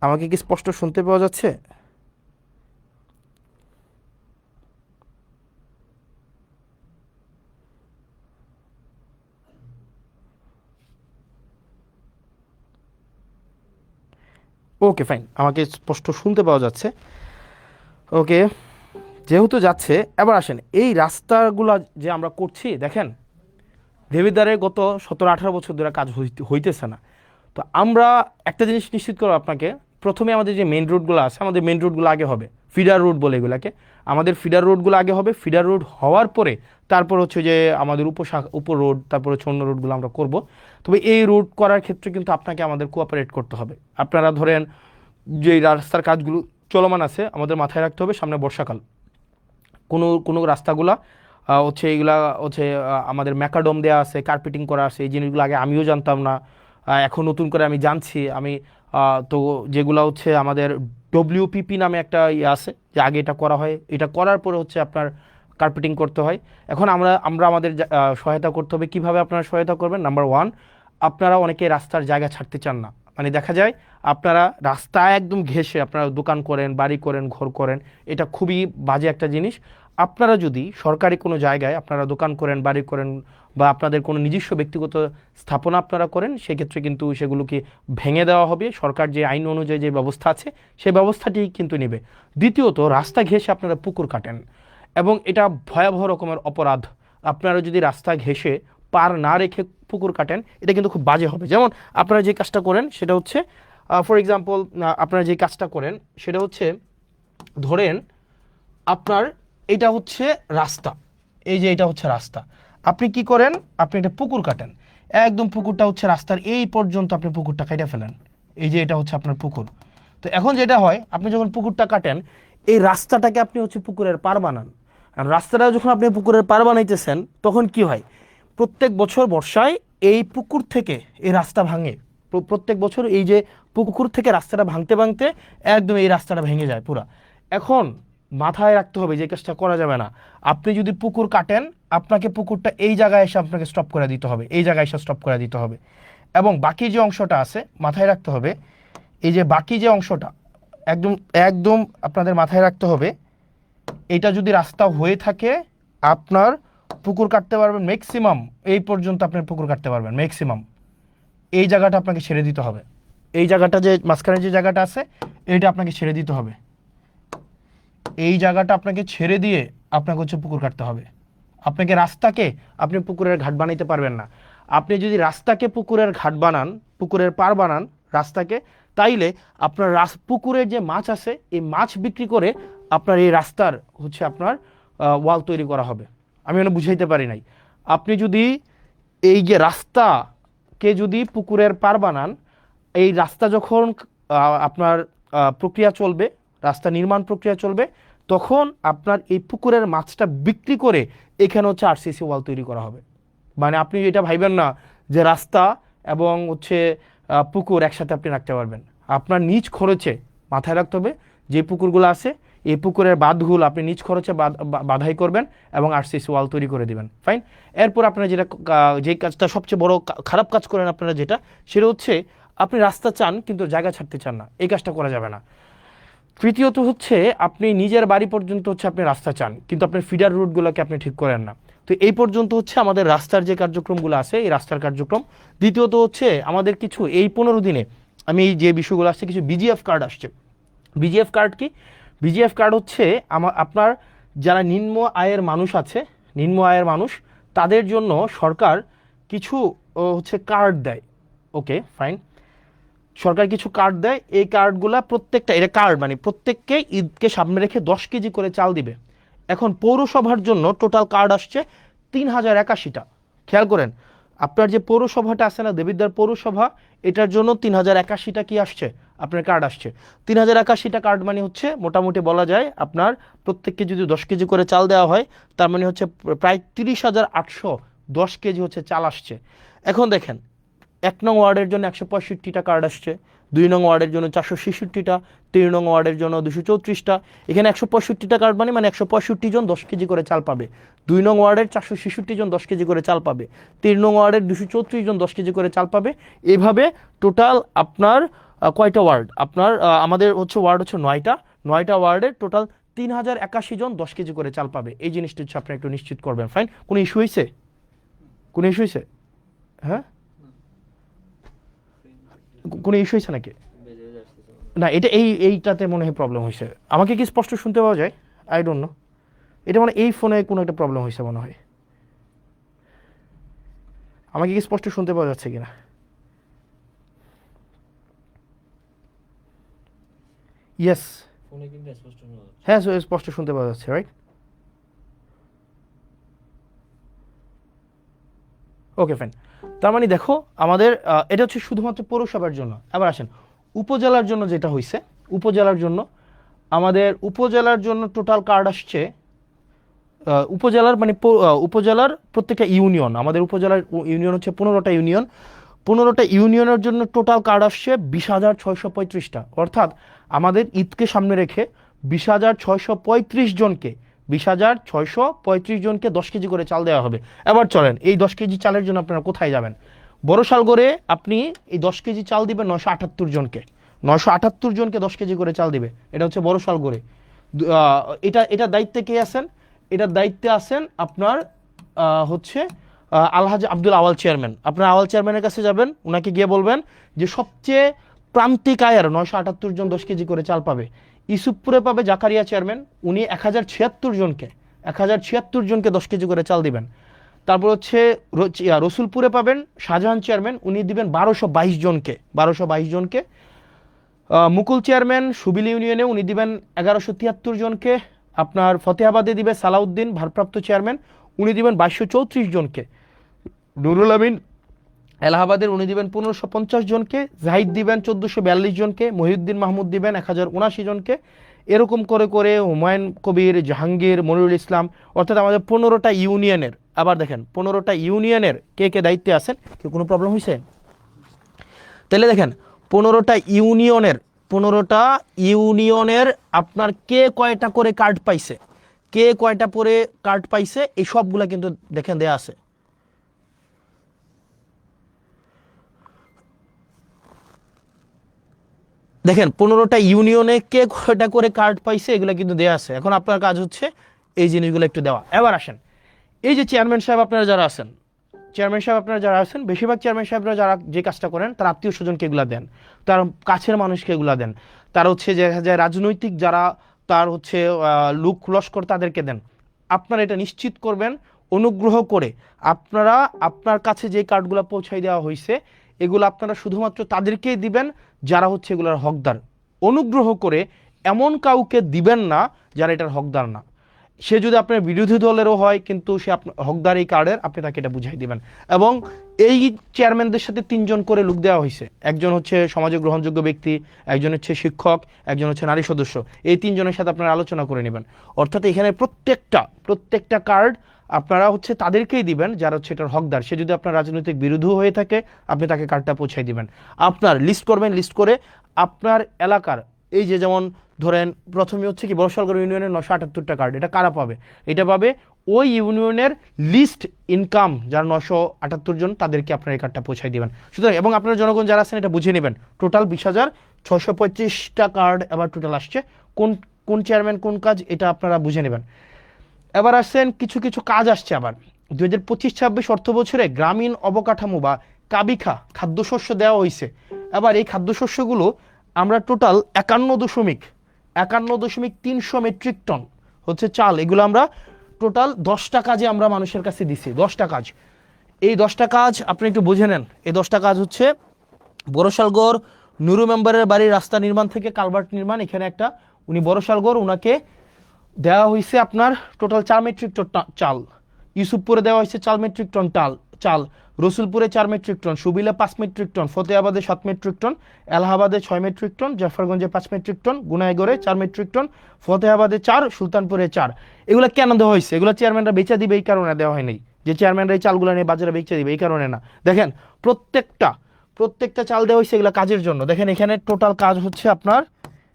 আমাকে কি স্পষ্ট শুনতে পাওয়া যাচ্ছে? ওকে ফাইন, আমাকে স্পষ্ট শুনতে পাওয়া যাচ্ছে। ওকে, যেহেতু যাচ্ছে, এবার আসেন এই রাস্তাগুলো যে আমরা করছি, দেখেন দেবিদ্বারে গত 17-18 বছর ধরে কাজ হইতেছে না। তো আমরা একটা জিনিস নিশ্চিত করবো আপনাকে, প্রথমে আমাদের যে মেন রোডগুলো আছে, আমাদের মেন রোডগুলো আগে হবে, ফিডার রোড বলে এগুলাকে, আমাদের ফিডার রোডগুলো আগে হবে। ফিডার রোড হওয়ার পরে তারপর হচ্ছে যে আমাদের উপর রোড, তারপর হচ্ছে অন্য রোডগুলো আমরা করব। তবে এই রোড করার ক্ষেত্রে কিন্তু আপনাকে আমাদের কোঅপারেট করতে হবে। আপনারা ধরেন যে রাস্তার কাজগুলো চলমান আছে, আমাদের মাথায় রাখতে হবে সামনে বর্ষাকাল, কোনো রাস্তাগুলা হচ্ছে এইগুলা হচ্ছে আমাদের ম্যাকাডম দেওয়া আছে, কার্পেটিং করা আছে, এই জিনিসগুলো আগে আমিও জানতাম না, এখন নতুন করে আমি জানছি। তো যেগুলো হচ্ছে আমাদের WPP নামে একটা ইয়ে আছে, যে আগে এটা করা হয়, এটা করার পরে হচ্ছে আপনার কার্পেটিং করতে হয়। এখন আমরা আমাদের সহায়তা করতে হবে। কিভাবে আপনারা সহায়তা করবেন? নাম্বার 1, আপনারা অনেকে রাস্তার জায়গা ছাড়তে চান না, মানে দেখা যায় আপনারা রাস্তায় একদম ঘেঁষে আপনারা দোকান করেন, বাড়ি করেন, ঘর করেন, এটা খুবই বাজে একটা জিনিস। আপনারা যদি সরকারি কোনো জায়গায় আপনারা দোকান করেন, বাড়ি করেন, বা আপনাদের কোনো নিজস্ব ব্যক্তিগত স্থাপনা আপনারা করেন, সেক্ষেত্রে কিন্তু সেগুলোকে ভেঙে দেওয়া হবে। সরকার যে আইন অনুযায়ী যে ব্যবস্থা আছে সেই ব্যবস্থাটি কিন্তু নেবে। দ্বিতীয়ত, রাস্তা ঘেঁষে আপনারা পুকুর কাটেন, এবং এটা ভয়াবহ রকমের অপরাধ। আপনারা যদি রাস্তা ঘেঁষে পার না রেখে পুকুর কাটেন, এটা কিন্তু খুব বাজে হবে। যেমন আপনারা যে কাজটা করেন সেটা হচ্ছে, ফর এক্সাম্পল, আপনারা যে কাজটা করেন সেটা হচ্ছে, ধরেন আপনার এটা হচ্ছে রাস্তা, এই যে এটা হচ্ছে রাস্তা, আপনি কি করেন, আপনি একটা পুকুর কাটেন, একদম পুকুরটা হচ্ছে রাস্তার এই পর্যন্ত আপনি পুকুরটা কেটে ফেলেন, এই যে এটা হচ্ছে আপনার পুকুর। তো এখন যেটা হয়, আপনি যখন পুকুরটা কাটেন, এই রাস্তাটাকে আপনি হচ্ছে পুকুরের পার বানান। আর রাস্তাটা যখন আপনি পুকুরের পার বানাইতেছেন, তখন কি হয়, প্রত্যেক বছর বর্ষায় এই পুকুর থেকে এই রাস্তা ভাঙে। প্রত্যেক বছর এই যে পুকুর থেকে রাস্তাটা ভাঙতে ভাঙতে একদম এই রাস্তাটা ভেঙে যায় পুরা। এখন মাথায় রাখতে হবে যে কাজটা করা যাবে না। আপনি যদি পুকুর কাটেন, আপনাকে পুকুরটা এই জায়গায় এসে আপনাকে স্টপ করে দিতে হবে, এই জায়গায় এসে স্টপ করে দিতে হবে। এবং বাকি যে অংশটা আছে মাথায় রাখতে হবে, এই যে বাকি যে অংশটা একদম একদম আপনাদের মাথায় রাখতে হবে, এটা যদি রাস্তা হয়ে থাকে, আপনার পুকুর কাটতে পারবেন ম্যাক্সিমাম এই পর্যন্ত, আপনার পুকুর কাটতে পারবেন ম্যাক্সিমাম। এই জায়গাটা আপনাকে ছেড়ে দিতে হবে, এই জায়গাটা যে মাঝখানে যে জায়গাটা আছে এইটা আপনাকে ছেড়ে দিতে হবে, এই জায়গাটা আপনাকে ছেড়ে দিয়ে আপনাকে হচ্ছে পুকুর কাটতে হবে। আপনাকে রাস্তাকে আপনি পুকুরের ঘাট বানাইতে পারবেন না। আপনি যদি রাস্তাকে পুকুরের ঘাট বানান, পুকুরের পার বানান রাস্তাকে, তাইলে আপনার পুকুরের যে মাছ আছে এই মাছ বিক্রি করে আপনার এই রাস্তার হচ্ছে আপনার ওয়াল তৈরি করা হবে। আমি মানে বুঝাইতে পারি নাই। আপনি যদি এই যে রাস্তাকে যদি পুকুরের পার বানান, এই রাস্তা যখন আপনার প্রক্রিয়া চলবে, রাস্তা নির্মাণ প্রক্রিয়া চলবে, তখন আপনার এই পুকুরের মাছটা বিক্রি করে এখানে হচ্ছে আরসিসি ওয়াল তৈরি করা হবে। মানে আপনি এটা ভাইবেন না যে রাস্তা এবং হচ্ছে পুকুর একসাথে আপনি রাখতে পারবেন। আপনার নিজ খরচে, মাথায় রাখতে হবে, যে পুকুরগুলো আছে এই পুকুরের বাঁধগুলো আপনি নিজ খরচে বাধাই করবেন এবং আরসিসি ওয়াল তৈরি করে দিবেন, ফাইন। এরপর আপনারা যেটা, যে কাজটা সবচেয়ে বড় খারাপ কাজ করেন আপনারা, যেটা সেটা হচ্ছে আপনি রাস্তা চান কিন্তু জায়গা ছাড়তে চান না, এই কাজটা করা যাবে না। তৃতীয়ত হচ্ছে, আপনি নিজের বাড়ি পর্যন্ত হচ্ছে আপনি রাস্তা চান কিন্তু আপনার ফিডার রুটগুলোকে আপনি ঠিক করেন না। তো এই পর্যন্ত হচ্ছে আমাদের রাস্তার যে কার্যক্রমগুলো আছে, এই রাস্তার কার্যক্রম। দ্বিতীয়ত হচ্ছে আমাদের কিছু এই 15 দিনে আমি যে বিষয়গুলো আসছে, কিছু বিজিএফ কার্ড আসছে। বিজিএফ কার্ড কি? বিজিএফ কার্ড হচ্ছে আপনার যারা নিম্ন আয়ের মানুষ আছে, নিম্ন আয়ের মানুষ, তাদের জন্য সরকার কিছু হচ্ছে কার্ড দেয়। ওকে ফাইন, সরকার কিছু কার্ড দেয়। এই কার্ডগুলা প্রত্যেকটা, এটা কার্ড মানে প্রত্যেককে ঈদকে সামনে রেখে 10 কেজি করে চাল দিবে। এখন পৌরসভার জন্য টোটাল কার্ড আসছে 3081টা। খেয়াল করেন, আপনার যে পৌরসভাটা আছে না, দেবিদ্বার পৌরসভা, এটার জন্য 3081টা কি আসছে, আপনার কার্ড আসছে। 3081টা কার্ড মানে হচ্ছে মোটামুটি বলা যায় আপনার প্রত্যেককে যদি 10 কেজি করে চাল দেওয়া হয়, তার মানে হচ্ছে প্রায় 30,810 কেজি হচ্ছে চাল আসছে। এখন দেখেন, 1 নং ওয়ার্ডের জন্য 165টা কার্ড আসছে, 2 নং ওয়ার্ডের জন্য 466টা, 3 নং ওয়ার্ডের জন্য 234টা। এখানে 165টা কার্ড মানে 165 জন 10 কেজি করে চাল পাবে। 2 নং ওয়ার্ডের 466 জন 10 কেজি করে চাল পাবে। 3 নং ওয়ার্ডের 234 জন 10 কেজি করে চাল পাবে। এভাবে টোটাল আপনার কয়টা ওয়ার্ড, আপনার আমাদের হচ্ছে ওয়ার্ড হচ্ছে 9টা, 9টা ওয়ার্ডের টোটাল 3081 জন 10 কেজি করে চাল পাবে। এই জিনিসটা হচ্ছে আপনি একটু নিশ্চিত করবেন, ফাইন। কোনো ইস্যু হয়েছে? কোনো ইস্যু হয়েছে? হ্যাঁ, কোনো ইস্যু হয়েছে নাকি? না, এটা এইটাতে মনে হয় প্রবলেম হয়েছে। আমাকে কি স্পষ্ট শুনতে পাওয়া যায়? আই ডোন্ট নো, এটা মানে এই ফোনে কোনো একটা প্রবলেম হয়েছে মনে হয়। আমাকে কি স্পষ্ট শুনতে পাওয়া যাচ্ছে কিনা? ইয়েস, হ্যাঁ স্পষ্ট শুনতে পাওয়া যাচ্ছে, রাইট? Okay fine. তার মানে দেখো, আমাদের এটা হচ্ছে শুধুমাত্র পৌরসভার জন্য। আবার আসেন উপজেলার জন্য, যেটা হয়েছে উপজেলার জন্য, আমাদের উপজেলার জন্য টোটাল কার্ড আসছে, উপজেলার মানে উপজেলার প্রত্যেকটা ইউনিয়ন, আমাদের উপজেলার ইউনিয়ন হচ্ছে 15টা ইউনিয়ন। 15টা ইউনিয়নের জন্য টোটাল কার্ড আসছে 20,635টা। অর্থাৎ আমাদের ঈদকে সামনে রেখে 20,635 জনকে, 20,635 জনকে 10 কেজি করে চাল দেওয়া হবে। এবার চলেন, এই 10 কেজি চালের জন্য আপনারা কোথায় যাবেন? বড়শালগড়ে আপনি এই 10 কেজি চাল দিবেন 978 জনকে, 978 জনকে 10 কেজি করে চাল দিবে। এটা হচ্ছে বড়শালগড়ে। এটা দায়িত্বে কে আছেন? এটার দায়িত্বে আছেন আপনার হচ্ছে আলহাজ আব্দুল আওয়াল চেয়ারম্যান। আপনার আওয়াল চেয়ারম্যানের কাছে যাবেন, ওনাকে গিয়ে বলবেন যে সবচেয়ে প্রান্তিক আয়ের 978 জন 10 কেজি করে চাল পাবে। ইসুফপুরে পাবে জাকারিয়া চেয়ারম্যান, উনি 1076 জনকে 1076 জনকে 10 কেজি করে চাল দিবেন। তারপর হচ্ছে রসুলপুরে পাবেন শাহজাহান চেয়ারম্যান, উনি দিবেন 1222 জনকে। মুকুল চেয়ারম্যান সুবিল ইউনিয়নে উনি দিবেন 1173 জনকে। আপনার ফতেহাবাদে দিবে সালাউদ্দিন ভারপ্রাপ্ত চেয়ারম্যান, উনি দিবেন 2234 জনকে। নুরুল আমিন এলাহাবাদের উনি দিবেন 1550 জনকে। জাহিদ দিবেন 1442 জনকে। মহিউদ্দিন মাহমুদ দিবেন 1079 জনকে। এরকম করে করে হুমায়ুন কবির, জাহাঙ্গীর, মনিরুল ইসলাম, অর্থাৎ আমাদের 15টা ইউনিয়নের, আবার দেখেন 15টা ইউনিয়নের কে কে দায়িত্বে আছেন, কি কোনো প্রবলেম হয়েছে? তাহলে দেখেন 15টা ইউনিয়নের আপনার কে কয়টা করে কার্ড পাইছে, কে কয়টা করে কার্ড পাইছে, এই সবগুলা কিন্তু দেখেন দেয়া আছে। দেখেন 15টা ইউনিয়নে কে কয়টা করে কার্ড পাইছে এগুলো কিন্তু দেয়া আছে। এখন আপনার কাজ হচ্ছে এই জিনিসগুলো একটু দেওয়া। এবার আসেন, এই যে চেয়ারম্যান সাহেব আপনারা যারা আছেন, বেশিরভাগ চেয়ারম্যান সাহেবরা যারা যে কাজটা করেন তার আত্মীয় স্বজনকে এগুলা দেন, তার কাছের মানুষকে এগুলা দেন, তার হচ্ছে যে রাজনৈতিক যারা তার হচ্ছে লোক লস্কর তাদেরকে দেন। আপনারা এটা নিশ্চিত করবেন অনুগ্রহ করে আপনারা আপনার কাছে যে কার্ডগুলো পৌঁছাই দেওয়া হয়েছে এগুলো আপনারা শুধুমাত্র তাদেরকেই দিবেন যারা হচ্ছে এগুলোর হকদার। অনুগ্রহ করে এমন কাউকে দিবেন না যারা এটার হকদার না। সে যদি আপনার বিরোধী দলেরও হয় কিন্তু সে হকদার এই কার্ডের, আপনি তাকে এটা বুঝাই দিবেন। এবং এই চেয়ারম্যানদের সাথে 3 জন করে লোক দেওয়া হয়েছে, একজন হচ্ছে সমাজে গ্রহণযোগ্য ব্যক্তি, একজন হচ্ছে শিক্ষক, একজন হচ্ছে নারী সদস্য। এই 3 জনের সাথে আপনারা আলোচনা করে নেবেন। অর্থাৎ এখানে প্রত্যেকটা কার্ড আপনারা হচ্ছে তাদেরকেই দিবেন যারা হচ্ছে এটার হকদার। সে যদি আপনার রাজনৈতিক বিরোধী হয়ে থাকে আপনি তাকে কার্ডটা পৌঁছাই দিবেন। আপনার লিস্ট করবেন, লিস্ট করে আপনার এলাকার এই যে যেমন ধরেন প্রথমে হচ্ছে কি বড়শালগড় ইউনিয়নের 978টা কার্ড, এটা কারা পাবে? এটা পাবে ওই ইউনিয়নের লিস্ট ইনকাম যারা 978 জন, তাদেরকে আপনার এই কার্ডটা পৌঁছাই দিবেন। সুতরাং এবং আপনার জনগণ যারা আছেন এটা বুঝে নেবেন, টোটাল 20,635টা কার্ড এবার টোটাল আসছে। কোন কোন চেয়ারম্যান কোন কাজ এটা আপনারা বুঝে নেবেন। এবার আসছেন কিছু কিছু কাজ আসছে আবার 2025-26 অর্থ বছরে গ্রামীণ অবকাঠামো বা কাবিখা খাদ্যশস্য দেওয়া হয়েছে। এবার এই খাদ্যশস্যগুলো আমরা টোটাল 51.300 মেট্রিক টন হচ্ছে চাল, এগুলো আমরা টোটাল 10টা কাজে আমরা মানুষের কাছে দিছি। 10টা কাজ, এই 10টা কাজ আপনি একটু বুঝে নেন। এই 10টা কাজ হচ্ছে বড়শালগড় নুরু মেম্বারের বাড়ির রাস্তা নির্মাণ থেকে কালভার্ট নির্মাণ, এখানে একটা উনি বড়শালগড় ওনাকে দেওয়া হয়েছে আপনার টোটাল 4 মেট্রিক টন চাল। ইউসুফপুরে দেওয়া হয়েছে 4 মেট্রিক টন চাল। রসুলপুরে 4 মেট্রিক টন, সুবিলে 5 মেট্রিক টন, ফতেহাবাদে 7 মেট্রিক টন, এলাহাবাদে 6 মেট্রিক টন, জাফরগঞ্জে 5 মেট্রিক টন, গুনাইগড়ে 4 মেট্রিক টন, ফতেহাবাদে 4, সুলতানপুরে 4। এগুলো কেন দেওয়া হয়েছে? এগুলো চেয়ারম্যানরা বেচা দিবে এই কারণে দেওয়া হয়নি যে চেয়ারম্যানরা এই চালগুলো নিয়ে বাজারে বেচা দিবে, এই কারণে না। দেখেন প্রত্যেকটা চাল দেওয়া হয়েছে এগুলো কাজের জন্য। দেখেন এখানে টোটাল কাজ হচ্ছে আপনার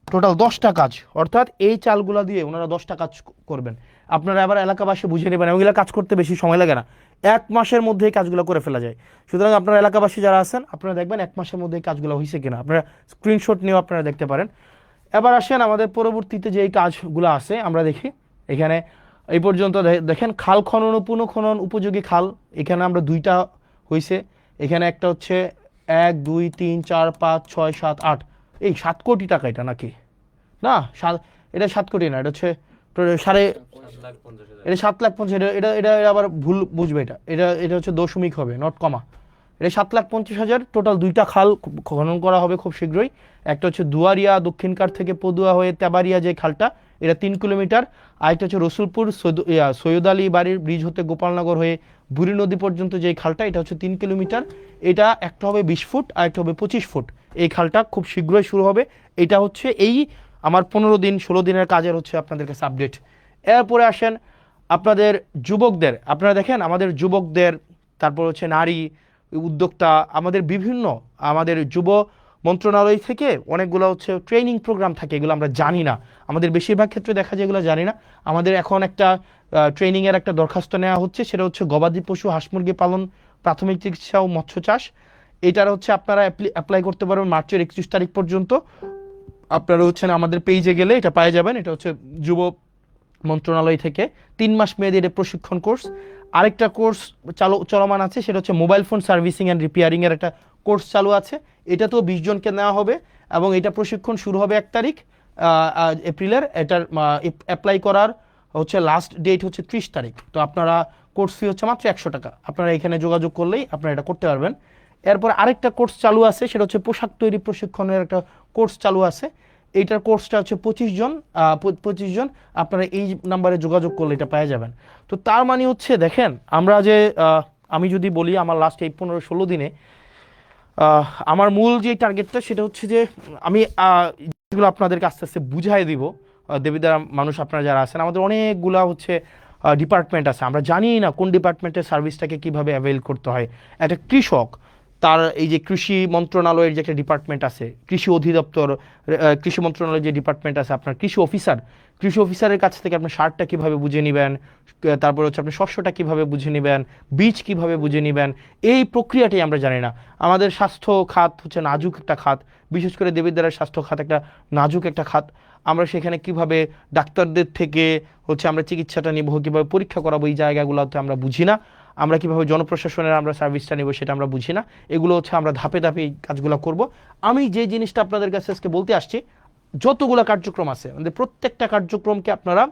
টোটাল 10টা কাজ, অর্থাৎ এই চালগুলো দিয়ে ওনারা 10টা কাজ করবেন। আপনারা আবার এলাকাবাসী বুঝে নেবেন, ওইগুলো কাজ করতে বেশি সময় লাগে না, 1 মাসের মধ্যে এই কাজগুলো করে ফেলা যায়। সুতরাং আপনারা এলাকাবাসী যারা আছেন আপনারা দেখবেন 1 মাসের মধ্যে এই কাজগুলো হয়েছে কিনা, আপনারা স্ক্রিনশট নিয়েও আপনারা দেখতে পারেন। এবার আসেন আমাদের পরবর্তীতে যে এই কাজগুলো আছে আমরা দেখি। এখানে এই পর্যন্ত দেখেন খাল খনন ও পুনঃখনন উপযোগী খাল, এখানে আমরা 2টা হয়েছে। এখানে একটা হচ্ছে 1, 2, 3, 4, 5, 6, 7, 8, এই 7 কোটি টাকা এটা নাকি না, এটা 7 কোটি না, এটা হচ্ছে এটা 7,50,000, এটা এটা আবার ভুল বুঝবে, এটা এটা এটা হচ্ছে দশমিক হবে, নট কমা। এটা 7,50,000 টোটাল 2টা খাল খনন করা হবে খুব শীঘ্রই। একটা হচ্ছে দুয়ারিয়া দক্ষিণকার থেকে পদুয়া হয়ে তেবারিয়া যে খালটা, এটা 3 কিলোমিটার। আর একটা হচ্ছে রসুলপুর সৈয়দ আলী বাড়ির ব্রিজ হতে গোপালনগর হয়ে বুড়ি নদী পর্যন্ত যে খালটা, এটা হচ্ছে 3 কিলোমিটার। এটা একটা হবে 20 ফুট আর একটা হবে 25 ফুট। এই খালটা খুব শীঘ্রই শুরু হবে। এটা হচ্ছে এই আমার 15 দিন 16 দিনের কাজের হচ্ছে আপনাদের কাছে আপডেট। এরপরে আসেন আপনাদের যুবকদের, আপনারা দেখেন আমাদের যুবকদের, তারপর হচ্ছে নারী উদ্যোক্তা, আমাদের যুব মন্ত্রণালয় থেকে অনেকগুলো হচ্ছে ট্রেনিং প্রোগ্রাম থাকে, এগুলো আমরা জানি না। আমাদের বেশিরভাগ ক্ষেত্রে দেখা যায় এগুলো জানি না। আমাদের এখন একটা ট্রেনিংয়ের একটা দরখাস্ত নেওয়া হচ্ছে, সেটা হচ্ছে গবাদি পশু হাঁস মুরগি পালন, প্রাথমিক চিকিৎসা ও মৎস্য চাষ। এটার হচ্ছে আপনারা অ্যাপ্লাই করতে পারবেন মার্চের 31 তারিখ পর্যন্ত। আপনারা হচ্ছেন আমাদের পেজে গেলে এটা পেয়ে যাবেন। এটা হচ্ছে যুব মন্ত্রণালয় থেকে 3 মাস মেয়াদী এটা প্রশিক্ষণ কোর্স। আরেকটা কোর্স চলমান আছে, সেটা হচ্ছে mobile phone servicing and repairing এর একটা কোর্স চালু আছে। এটা তো 20 জনকে নেওয়া হবে এবং এটা প্রশিক্ষণ শুরু হবে 1 তারিখ এপ্রিলের। এটার অ্যাপ্লাই করার হচ্ছে লাস্ট ডেট হচ্ছে 30 তারিখ। তো আপনারা কোর্স ফি হচ্ছে মাত্র 100 টাকা। আপনারা এখানে যোগাযোগ করলেই আপনারা এটা করতে পারবেন। এরপর আরেকটা কোর্স চালু আছে, সেটা হচ্ছে পোশাক তৈরি প্রশিক্ষণের একটা কোর্স চালু আছে। এইটার কোর্সটা হচ্ছে 25 জন আপনারা এই নাম্বারে যোগাযোগ করলে এটা পেয়ে যাবেন। তো তার মানে হচ্ছে দেখেন, আমরা যে আমি যদি বলি আমার লাস্ট এই 15-16 দিনে আমার মূল যে টার্গেটটা সেটা হচ্ছে যে আমি যেগুলো আপনাদেরকে আস্তে আস্তে বুঝাই দিব। দেবিদ্বারা মানুষ আপনারা যারা আছেন, আমাদের অনেকগুলা হচ্ছে ডিপার্টমেন্ট আছে, আমরা জানি না কোন ডিপার্টমেন্টের সার্ভিসটাকে কিভাবে অ্যাভেল করতে হয়। একটা কৃষক, তার এই যে কৃষি মন্ত্রণালয়ের যে একটা ডিপার্টমেন্ট আছে, কৃষি অধিদপ্তর, কৃষি মন্ত্রণালয়ের যে ডিপার্টমেন্ট আছে, আপনার কৃষি অফিসারের কাছ থেকে আপনি সারটা কিভাবে বুঝে নেবেন, তারপরে হচ্ছে আপনি শস্যটা কিভাবে বুঝে নেবেন, বীজ কিভাবে বুঝে নেবেন, এই প্রক্রিয়াটাই আমরা জানি না। আমাদের স্বাস্থ্য খাত হচ্ছে নাজুক একটা খাত, বিশেষ করে দেবিদ্বারের স্বাস্থ্য খাত একটা নাজুক একটা খাত। আমরা সেখানে কিভাবে ডাক্তারদের থেকে হচ্ছে আমরা চিকিৎসাটা নিব, কীভাবে পরীক্ষা করাবো, এই জায়গাগুলোতে আমরা বুঝি না। আমরা কিভাবে জনপ্রশাসনের আমরা সার্ভিসটা নেব সেটা আমরা বুঝি না। এগুলো হচ্ছে আমরা ধাপে ধাপে এই কাজগুলো করব। আমি যে জিনিসটা আপনাদের কাছে আজকে বলতে আসছি, যতগুলো কার্যক্রম আছে আমাদের প্রত্যেকটা কার্যক্রমকে আপনারা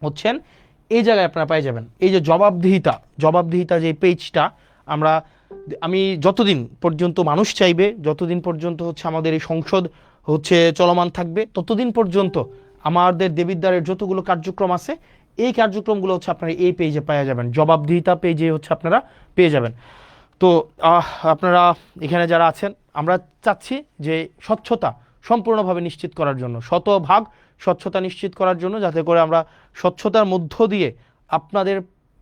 হচ্ছেন এই জায়গায় আপনারা পেয়ে যাবেন। এই যে জবাবদিহিতা যে পেজটা আমি যতদিন পর্যন্ত মানুষ চাইবে, যতদিন পর্যন্ত হচ্ছে আমাদের এই সংসদ হচ্ছে চলমান থাকবে, ততদিন পর্যন্ত আমাদের দেবিদ্বারের যতগুলো কার্যক্রম আছে এই কার্যক্রমগুলো হচ্ছে আপনারা এই পেজে পেয়ে যাবেন, জবাবদিহিতা পেজে হচ্ছে আপনারা পেয়ে যাবেন। তো আপনারা এখানে যারা আছেন, আমরা চাচ্ছি যে স্বচ্ছতা সম্পূর্ণভাবে নিশ্চিত করার জন্য, শতভাগ স্বচ্ছতা নিশ্চিত করার জন্য, যাতে করে আমরা স্বচ্ছতার মধ্য দিয়ে আপনাদের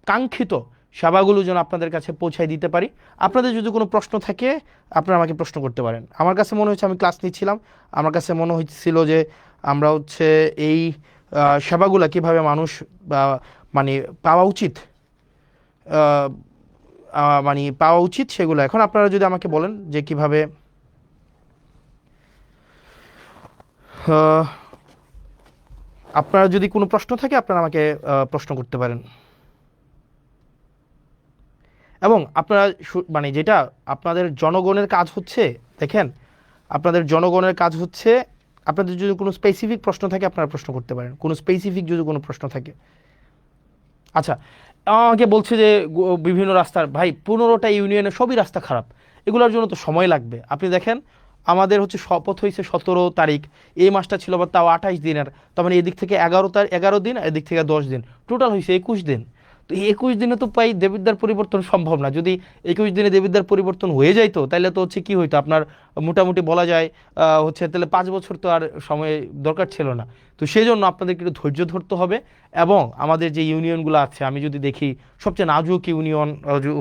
কাঙ্ক্ষিত সেবাগুলো যেন আপনাদের কাছে পৌঁছায় দিতে পারি। আপনাদের যদি কোনো প্রশ্ন থাকে আপনারা আমাকে প্রশ্ন করতে পারেন। আমার কাছে মনে হচ্ছে, আমি ক্লাস নিচ্ছিলাম, আমার কাছে মনে হচ্ছিল যে আমরা হচ্ছে এই সেবাগুলো কীভাবে মানুষ মানে পাওয়া উচিত, সেগুলো এখন আপনারা যদি আমাকে বলেন যে কিভাবে আপনারা যদি কোনো প্রশ্ন থাকে আপনারা আমাকে প্রশ্ন করতে পারেন। এবং আপনারা মানে যেটা আপনাদের জনগণের কাজ হচ্ছে, দেখেন আপনাদের জনগণের কাজ হচ্ছে, আপনাদের যদি কোনো স্পেসিফিক প্রশ্ন থাকে আপনারা প্রশ্ন করতে পারেন, কোনো স্পেসিফিক যদি কোনো প্রশ্ন থাকে। আচ্ছা, আমাকে বলছে যে বিভিন্ন রাস্তার, ভাই 15টা ইউনিয়নে সবই রাস্তা খারাপ, এগুলোর জন্য তো সময় লাগবে। আপনি দেখেন আমাদের হচ্ছে শপথ হয়েছে 17 তারিখ, এই মাসটা ছিল আবার তাও 28 দিনের, তার মানে এদিক থেকে 11 দিন, এদিক থেকে 10 দিন, টোটাল হয়েছে 21 দিন। তো এই 21 দিনে তো প্রায় দেবিদ্বার পরিবর্তন সম্ভব না। যদি 21 দিনে দেবিদ্বার পরিবর্তন হয়ে যাইতো তাহলে তো হচ্ছে কি হইতো, আপনার মোটামুটি বলা যায় হচ্ছে তাহলে 5 বছর তো আর সময় দরকার ছিল না। তো সেই জন্য আপনাদেরকে একটু ধৈর্য ধরতে হবে। এবং আমাদের যে ইউনিয়নগুলো আছে, আমি যদি দেখি সবচেয়ে নাজুক ইউনিয়ন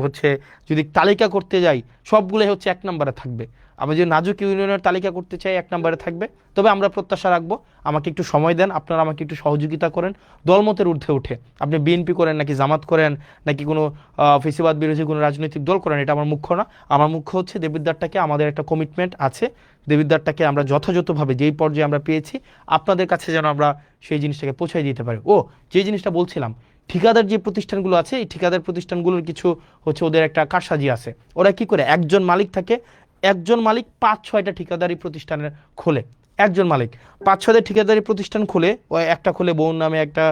হচ্ছে, যদি তালিকা করতে যাই সবগুলোই হচ্ছে 1 নম্বরে থাকবে। আমি যদি নাজুক ইউনিয়নের তালিকা করতে চাই 1 নম্বরে থাকবে। তবে আমরা প্রত্যাশা রাখবো, আমাকে একটু সময় দেন, আপনারা আমাকে একটু সহযোগিতা করেন। দলমতের ঊর্ধ্বে উঠে আপনি বিএনপি করেন নাকি জামাত করেন নাকি কোনো ফেসিবাদ বিরোধী কোনো রাজনৈতিক দল করেন, এটা আমার মুখ্য না। আমার মুখ্য হচ্ছে দেবিদ্বারটাকে, আমাদের একটা কমিটমেন্ট আছে, দেবিদ্বারটাকে আমরা যথাযথভাবে যেই পর্যায়ে আমরা পেয়েছি আপনাদের কাছে যেন আমরা সেই জিনিসটাকে পৌঁছাই দিতে পারি। যে জিনিসটা বলছিলাম, ঠিকাদার যে প্রতিষ্ঠানগুলো আছে, এই ঠিকাদার প্রতিষ্ঠানগুলোর কিছু হচ্ছে ওদের একটা কারসাজি আছে। ওরা কি করে, একজন মালিক থাকে, একজন মালিক 5-6টা ঠিকাদারি প্রতিষ্ঠানের খোলে। একজন মালিক 5-6টা ঠিকাদারি প্রতিষ্ঠান খুলে, ওই একটা খুলে বউর নামে, একটা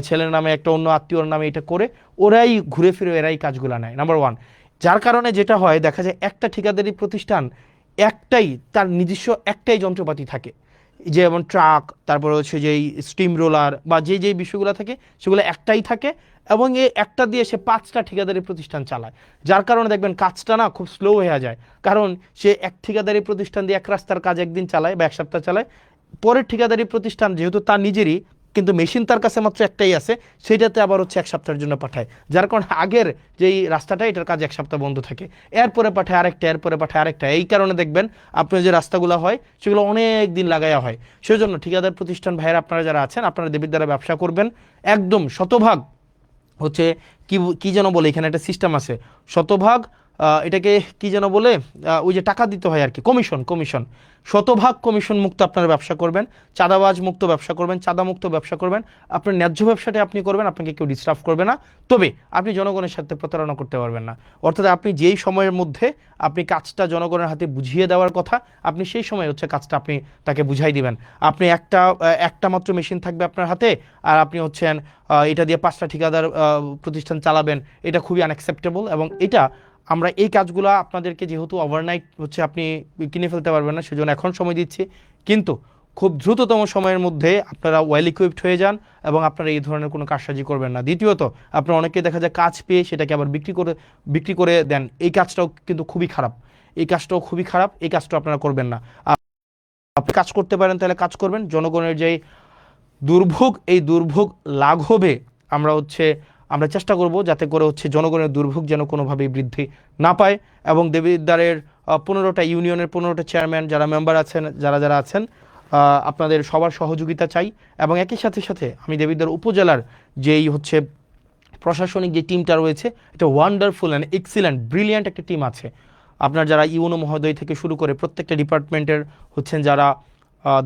ছেলের নামে, একটা অন্য আত্মীয়র নামে, এটা করে ওরাই ঘুরে ফিরে এরাই কাজগুলো নেয়, নাম্বার 1। যার কারণে যেটা হয়, দেখা যায় একটা ঠিকাদারি প্রতিষ্ঠান একটাই, তার নিজস্ব একটাই যন্ত্রপাতি থাকে, যেমন ট্রাক, তারপরে হচ্ছে যেই স্টিম রোলার বা যেই বিষয়গুলো থাকে সেগুলো একটাই থাকে, এবং এই একটা দিয়ে সে 5টা ঠিকাদারি প্রতিষ্ঠান চালায়। যার কারণে দেখবেন কাজটা না খুব স্লো হয়ে যায়, কারণ সে এক ঠিকাদারি প্রতিষ্ঠান দিয়ে এক রাস্তার কাজ একদিন চালায় বা 1 সপ্তাহ চালায়, পরের ঠিকাদারি প্রতিষ্ঠান যেহেতু তার নিজেরই, কিন্তু মেশিন তার কাছে মাত্র একটাই আছে, সেটাতে আবার হচ্ছে 1 সপ্তাহের জন্য পাঠায়। যার কারণে আগের যেই রাস্তাটা, এটার কাজ 1 সপ্তাহ বন্ধ থাকে, এরপরে পাঠায় আরেকটা, এরপরে পাঠায় আরেকটা। এই কারণে দেখবেন আপনার যে রাস্তাগুলো হয় সেগুলো অনেক দিন লাগাইয়া হয়। সেজন্য ঠিকাদার প্রতিষ্ঠান ভাইয়েরা আপনারা যারা আছেন, আপনারা দেবিদ্বারে ব্যবসা করবেন, একদম শতভাগ হচ্ছে কি যেন বলে, এখানে একটা সিস্টেম আছে, শতভাগ এটাকে কি যেন বলে, ওই যে টাকা দিতে হয় আর কি, কমিশন, কমিশন, শতভাগ কমিশন মুক্ত আপনার ব্যবসা করবেন, চাঁদাবাজ মুক্ত ব্যবসা করবেন, চাঁদা মুক্ত ব্যবসা করবেন, আপনার ন্যায্য ব্যবসাটা আপনি করবেন, আপনাকে কেউ ডিস্টার্ব করবে না। তবে আপনি জনগণের সাথে প্রতারণা করতে পারবেন না। অর্থাৎ আপনি যেই সময়ের মধ্যে আপনি কাজটা জনগণের হাতে বুঝিয়ে দেওয়ার কথা, আপনি সেই সময় হচ্ছে কাজটা আপনি তাকে বুঝাই দিবেন। আপনি একটা মাত্র মেশিন থাকবে আপনার হাতে, আর আপনি হচ্ছেন এটা দিয়ে 5টা ঠিকাদার প্রতিষ্ঠান চালাবেন, এটা খুবই আনঅ্যাকসেপ্টেবল। এবং এটা আমরা এই কাজগুলো আপনাদেরকে যেহেতু ওভারনাইট হচ্ছে আপনি কিনে ফেলতে পারবেন না, সেজন্য এখন সময় দিচ্ছি, কিন্তু খুব দ্রুততম সময়ের মধ্যে আপনারা ওয়েল ইকুইপড হয়ে যান এবং আপনারা এই ধরনের কোনো কারসাজি করবেন না। দ্বিতীয়ত, আপনারা অনেকে দেখা যায় কাজ পেয়ে সেটাকে আবার বিক্রি করে দেন, এই কাজটাও কিন্তু খুবই খারাপ, এই কাজটাও খুবই খারাপ, এই কাজটাও আপনারা করবেন না। আপনি কাজ করতে পারেন তাহলে কাজ করবেন, জনগণের যেই দুর্ভোগ, এই দুর্ভোগ লাঘবে আমরা চেষ্টা করব যাতে করে হচ্ছে জনগণের দুর্ভোগ যেন কোনোভাবেই বৃদ্ধি না পায়। এবং দেবিদ্বারের 15টা ইউনিয়নের 15টা চেয়ারম্যান যারা মেম্বার আছেন, যারা আছেন, আপনাদের সবার সহযোগিতা চাই। এবং একই সাথে সাথে আমি দেবিদ্বার উপজেলার যেই হচ্ছে প্রশাসনিক যে টিমটা রয়েছে, এটা ওয়ান্ডারফুল অ্যান্ড এক্সিলেন্ট ব্রিলিয়ান্ট একটা টিম আছে। আপনার যারা ইউনো মহোদয় থেকে শুরু করে প্রত্যেকটা ডিপার্টমেন্টের হচ্ছেন যারা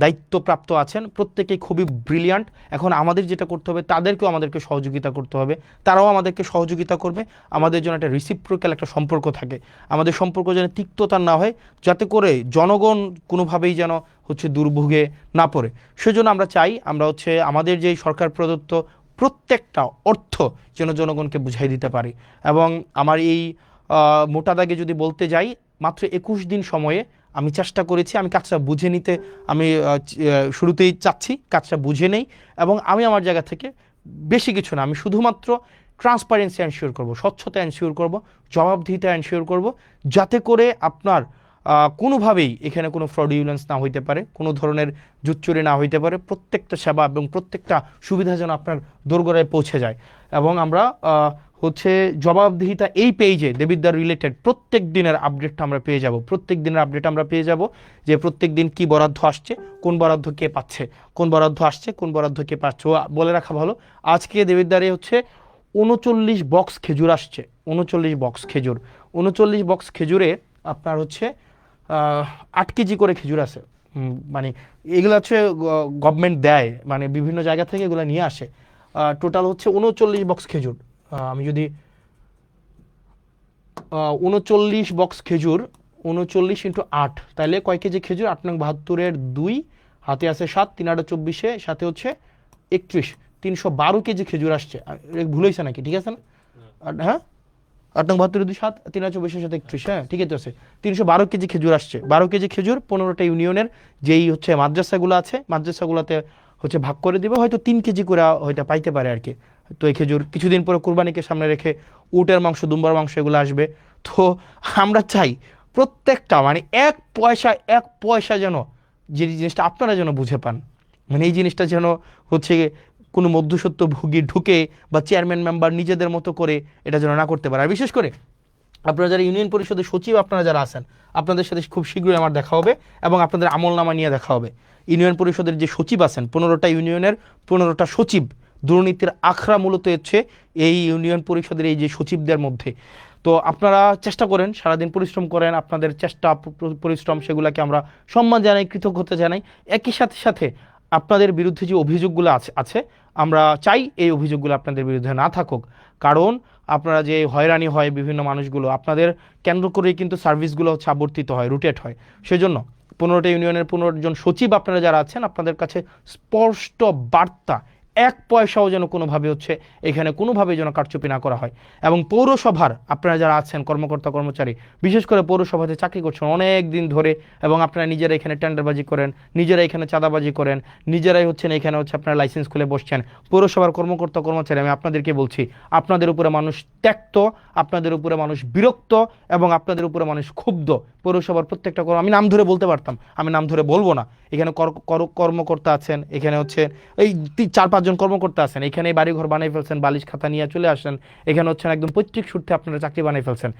দায়িত্বপ্রাপ্ত আছেন, প্রত্যেকেই খুবই ব্রিলিয়ান্ট। এখন আমাদের যেটা করতে হবে, তাদেরকেও আমাদেরকে সহযোগিতা করতে হবে, তারাও আমাদেরকে সহযোগিতা করবে। আমাদের জন্য একটা রিসিপ্রোক্যাল একটা সম্পর্ক থাকে, আমাদের সম্পর্ক যেন তিক্ততা না হয়, যাতে করে জনগণ কোনোভাবেই যেন হচ্ছে দুর্ভোগে না পড়ে। সেজন্য আমরা চাই আমরা হচ্ছে আমাদের যেই সরকার প্রদত্ত প্রত্যেকটা অর্থ যেন জনগণকে বুঝাই দিতে পারি। এবং আমার এই মোটা দাগে যদি বলতে যাই, মাত্র 21 দিন সময়ে আমি চেষ্টা করেছি, আমি কাজটা বুঝে নিতে, আমি শুরুতেই চাচ্ছি কাজটা বুঝে নেই। এবং আমি আমার জায়গা থেকে বেশি কিছু না, আমি শুধুমাত্র ট্রান্সপারেন্সি এনশিওর করব, স্বচ্ছতা এনশিওর করব, জবাবদিহিতা এনশিওর করব, যাতে করে আপনার কোনোভাবেই এখানে কোনো ফ্রডিউলেন্স না হইতে পারে, কোনো ধরনের জুচ্চুরি না হইতে পারে, প্রত্যেকটা সেবা এবং প্রত্যেকটা সুবিধা যেন আপনার দোরগোড়ায় পৌঁছে যায়। এবং আমরা হচ্ছে জবাবদিহিতা এই পেজে দেবিদ্বার রিলেটেড প্রত্যেক দিনের আপডেটটা আমরা পেয়ে যাব, প্রত্যেক দিনের আপডেট আমরা পেয়ে যাব, যে প্রত্যেক দিন কি বরাদ্দ আসছে, কোন বরাদ্দ কে পাচ্ছে, কোন বরাদ্দ আসছে, কোন বরাদ্দ কে পাচ্ছে। বলে রাখা ভালো, আজকে দেবিদ্বারে হচ্ছে 39 বক্স খেজুর আসছে, 39 বক্স খেজুর, 39 বক্স খেজুরে আপনার হচ্ছে 8 কেজি করে খেজুর আছে। মানে এগুলো হচ্ছে গভর্নমেন্ট দেয়, মানে বিভিন্ন জায়গা থেকে এগুলো নিয়ে আসে। টোটাল হচ্ছে 39 বক্স খেজুর। আমি যদি 39 বক্স খেজুর, 39 × 8, তাহলে কয় কেজি খেজুর? 8 নং 72-এর 2, হাতে আছে 7, 3 8 24, সাথে হচ্ছে 31, 312 কেজি খেজুর আসছে। ভুল হয়েছে নাকি? ঠিক আছে না? হ্যাঁ, 8 নং 72-এর 2, 7, 3 8 24 সাথে 31, হ্যাঁ ঠিক আছে। 312 কেজি খেজুর আসছে। 12 কেজি খেজুর 15টা ইউনিয়নের যেই হচ্ছে মাদ্রাসাগুলো আছে, মাদ্রাসাগুলোতে হচ্ছে ভাগ করে দিবে, হয়তো 3 কেজি করে হয়তো পাইতে পারে আর কি। তো এই খেজুর কিছুদিন পরে কুরবানিকে সামনে রেখে উটের মাংস, দুম্বার মাংস এগুলো আসবে। তো আমরা চাই প্রত্যেকটা মানে এক পয়সা যেন, যে জিনিসটা আপনারা যেন বুঝে পান, মানে এই জিনিসটা যেন হচ্ছে কোনো মধ্যস্বত্ব ভোগী ঢুকে বা চেয়ারম্যান মেম্বার নিজেদের মতো করে এটা যেন না করতে পারে। আর বিশেষ করে আপনারা যারা ইউনিয়ন পরিষদের সচিব, আপনারা যারা আছেন, আপনাদের সাথে খুব শীঘ্রই আমার দেখা হবে এবং আপনাদের আমলনামা নিয়ে দেখা হবে। ইউনিয়ন পরিষদের যে সচিব আছেন, 15টা ইউনিয়নের 15টা সচিব, দুর্নীতির আখড়া মূলত হচ্ছে এই ইউনিয়ন পরিষদের এই যে সচিবদের মধ্যে। তো আপনারা চেষ্টা করেন, সারাদিন পরিশ্রম করেন, আপনাদের চেষ্টা পরিশ্রম সেগুলোকে আমরা সম্মান জানাই, কৃতজ্ঞতা জানাই। একই সাথে সাথে আপনাদের বিরুদ্ধে যে অভিযোগগুলো আছে আমরা চাই এই অভিযোগগুলো আপনাদের বিরুদ্ধে না থাকুক। কারণ আপনারা যে হয়রানি হয় বিভিন্ন মানুষগুলো, আপনাদের কেন্দ্র করেই কিন্তু সার্ভিসগুলো হচ্ছে আবর্তিত হয়, রুটেট হয়। সেজন্য 15টা ইউনিয়নের 15 জন সচিব আপনারা যারা আছেন, আপনাদের কাছে স্পষ্ট বার্তা, এক পয়সাও যেন কোনোভাবে হচ্ছে এখানে কোনোভাবে যেন কারচুপি না করা হয়। এবং পৌরসভার আপনারা যারা আছেন কর্মকর্তা কর্মচারী, বিশেষ করে পৌরসভাতে চাকরি করছেন অনেক দিন ধরে, এবং আপনারা নিজেরা এখানে টেন্ডারবাজি করেন, নিজেরা এখানে চাঁদাবাজি করেন, নিজেরাই হচ্ছেন এখানে হচ্ছে আপনারা লাইসেন্স খুলে বসছেন, পৌরসভার কর্মকর্তা কর্মচারী, আমি আপনাদেরকে বলছি, আপনাদের উপরে মানুষ ত্যক্ত, আপনাদের উপরে মানুষ বিরক্ত, এবং আপনাদের উপরে মানুষ ক্ষুব্ধ। পৌরসভার প্রত্যেকটা আমি নাম ধরে বলতে পারতাম, আমি নাম ধরে বলবো না। এখানে কর্মকর্তা আছেন, এখানে হচ্ছে এই 4-5 জন কর্মকর্তা আছেন, এখানে বাড়িঘর বানিয়ে ফেলছেন, বালিশ খাতা নিয়ে চলে আসেন, এখানে হচ্ছেন একদম পৈতৃক সূত্রে আপনারা চাকরি বানিয়ে ফেলছেন,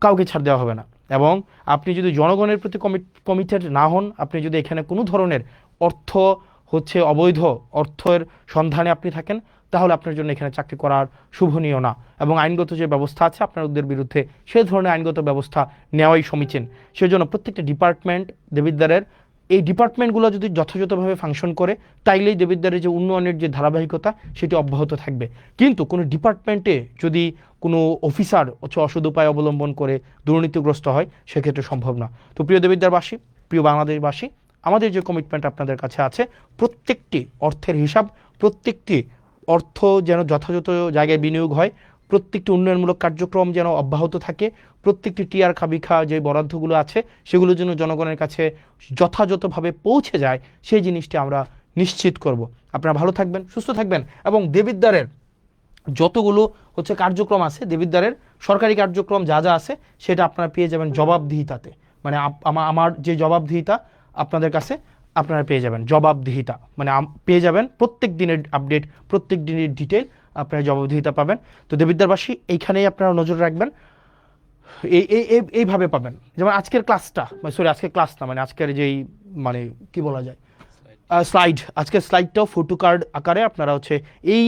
কাউকে ছাড় দেওয়া হবে না। এবং আপনি যদি জনগণের প্রতি কমিটেড না হন, আপনি যদি এখানে কোনো ধরনের অর্থ হচ্ছে অবৈধ অর্থের সন্ধানে আপনি থাকেন, তাহলে আপনার জন্য এখানে চাকরি করার শুভনীয় না, এবং আইনগত যে ব্যবস্থা আছে আপনাদের বিরুদ্ধে সেই ধরনের আইনগত ব্যবস্থা নেওয়াই সমীচীন। সেজন্য প্রত্যেকটা ডিপার্টমেন্ট দেবিদ্বারের এই ডিপার্টমেন্টগুলো যদি যথাযথভাবে ফাংশন করে, তাইলেই দেবিদ্বারের যে উন্নয়নের যে ধারাবাহিকতা সেটি অব্যাহত থাকবে। কিন্তু কোনো ডিপার্টমেন্টে যদি কোনো অফিসার হচ্ছে অসৎ উপায় অবলম্বন করে দুর্নীতিগ্রস্ত হয়, সেক্ষেত্রে সম্ভব না। তো প্রিয় দেবিদ্বারবাসী, প্রিয় বাংলাদেশবাসী, আমাদের যে কমিটমেন্ট আপনাদের কাছে আছে, প্রত্যেকটি অর্থের হিসাব, প্রত্যেকটি অর্থ যেন যথাযথ জায়গায় বিনিয়োগ হয়, প্রত্যেকটি উন্নয়নমূলক কার্যক্রম যেন অব্যাহত থাকে, প্রত্যেকটি টিআর খাবিখা যে বরাদ্দগুলো আছে সেগুলো যেন জনগণের কাছে যথাযথভাবে পৌঁছে যায়, সেই জিনিসটি আমরা নিশ্চিত করব। আপনারা ভালো থাকবেন, সুস্থ থাকবেন, এবং দেবিদ্বারের যতগুলো হচ্ছে কার্যক্রম আছে, দেবিদ্বারের সরকারি কার্যক্রম যা যা আছে সেটা আপনারা পেয়ে যাবেন জবাবদিহিতাতে। মানে আমার যে জবাবদিহিতা আপনাদের কাছে আপনারা পেয়ে যাবেন, জবাবদিহিতা মানে পেয়ে যাবেন প্রত্যেক দিনের আপডেট, প্রত্যেক দিনের ডিটেল আপনারা জবাবদিহিতা পাবেন। তো দেবিদ্বারবাসী, এইখানেই আপনারা নজর রাখবেন, এইভাবে পাবেন। যেমন আজকের ক্লাসটা, সরি আজকের ক্লাস না, মানে আজকের যেই মানে কি বলা যায় স্লাইড, আজকের স্লাইডটাও ফটো কার্ড আকারে আপনারা হচ্ছে এই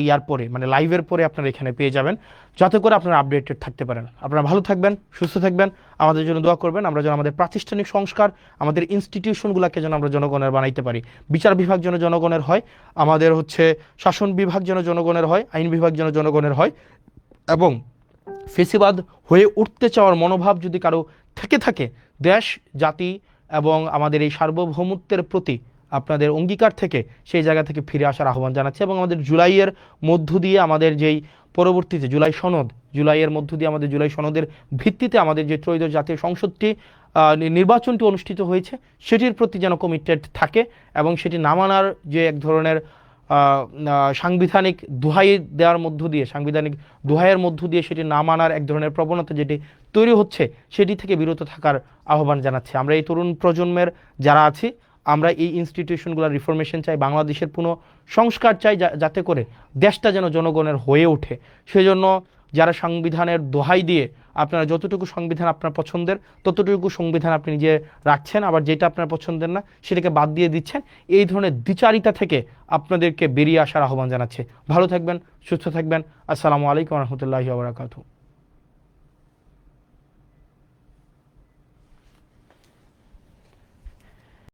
ইয়ার পরে মানে লাইভের পরে আপনারা এখানে পেয়ে যাবেন, যাতে করে আপনারা আপডেটেড থাকতে পারেন। আপনারা ভালো থাকবেন, সুস্থ থাকবেন, আমাদের জন্য দোয়া করবেন। আমরা যেন আমাদের প্রাতিষ্ঠানিক সংস্কার, আমাদের ইনস্টিটিউশনগুলোকে যেন আমরা জনগণের বানাইতে পারি। বিচার বিভাগ যেন জনগণের হয়, আমাদের হচ্ছে শাসন বিভাগ যেন জনগণের হয়, আইন বিভাগ যেন জনগণের হয়, এবং ফেসিবাদ হয়ে উঠতে চাওয়ার মনোভাব যদি কারো থেকে থাকে, দেশ জাতি এবং আমাদের এই সার্বভৌমত্বের প্রতি আপনাদের অঙ্গীকার থেকে সেই জায়গা থেকে ফিরে আসার আহ্বান জানাচ্ছি। এবং আমাদের জুলাইয়ের মধ্য দিয়ে আমাদের যেই পরবর্তীতে জুলাইয়ের মধ্য দিয়ে আমাদের জুলাই সনদের ভিত্তিতে আমাদের যে ত্রয়োদশ জাতীয় সংসদটি নির্বাচনটি অনুষ্ঠিত হয়েছে, সেটির প্রতি যেন কমিটেড থাকে, এবং সেটি না মানার যে এক ধরনের সাংবিধানিক দোহাই দেওয়ার মধ্য দিয়ে, সাংবিধানিক দোহাইয়ের মধ্য দিয়ে সেটি না মানার এক ধরনের প্রবণতা যেটি তৈরি হচ্ছে, সেটি থেকে বিরত থাকার আহ্বান জানাচ্ছি। আমরা এই তরুণ প্রজন্মের যারা আছি, আমরা এই ইনস্টিটিউশনগুলোর রিফরমেশন চাই, বাংলাদেশের পুনঃ সংস্কার চাই, যাতে করে দেশটা যেন জনগণের হয়ে ওঠে। সেজন্য যারা সংবিধানের দোহাই দিয়ে আপনারা যতটুকু সংবিধান আপনার পছন্দের ততটুকু সংবিধান আপনি নিজে রাখছেন, আবার যেটা আপনার পছন্দের না সেটাকে বাদ দিয়ে দিচ্ছেন, এই ধরনের দ্বিচারিতা থেকে আপনাদেরকে বেরিয়ে আসার আহ্বান জানাচ্ছে। ভালো থাকবেন, সুস্থ থাকবেন। আসসালামু আলাইকুম রহমতুল্লাহি ওয়া বারাকাতুহু।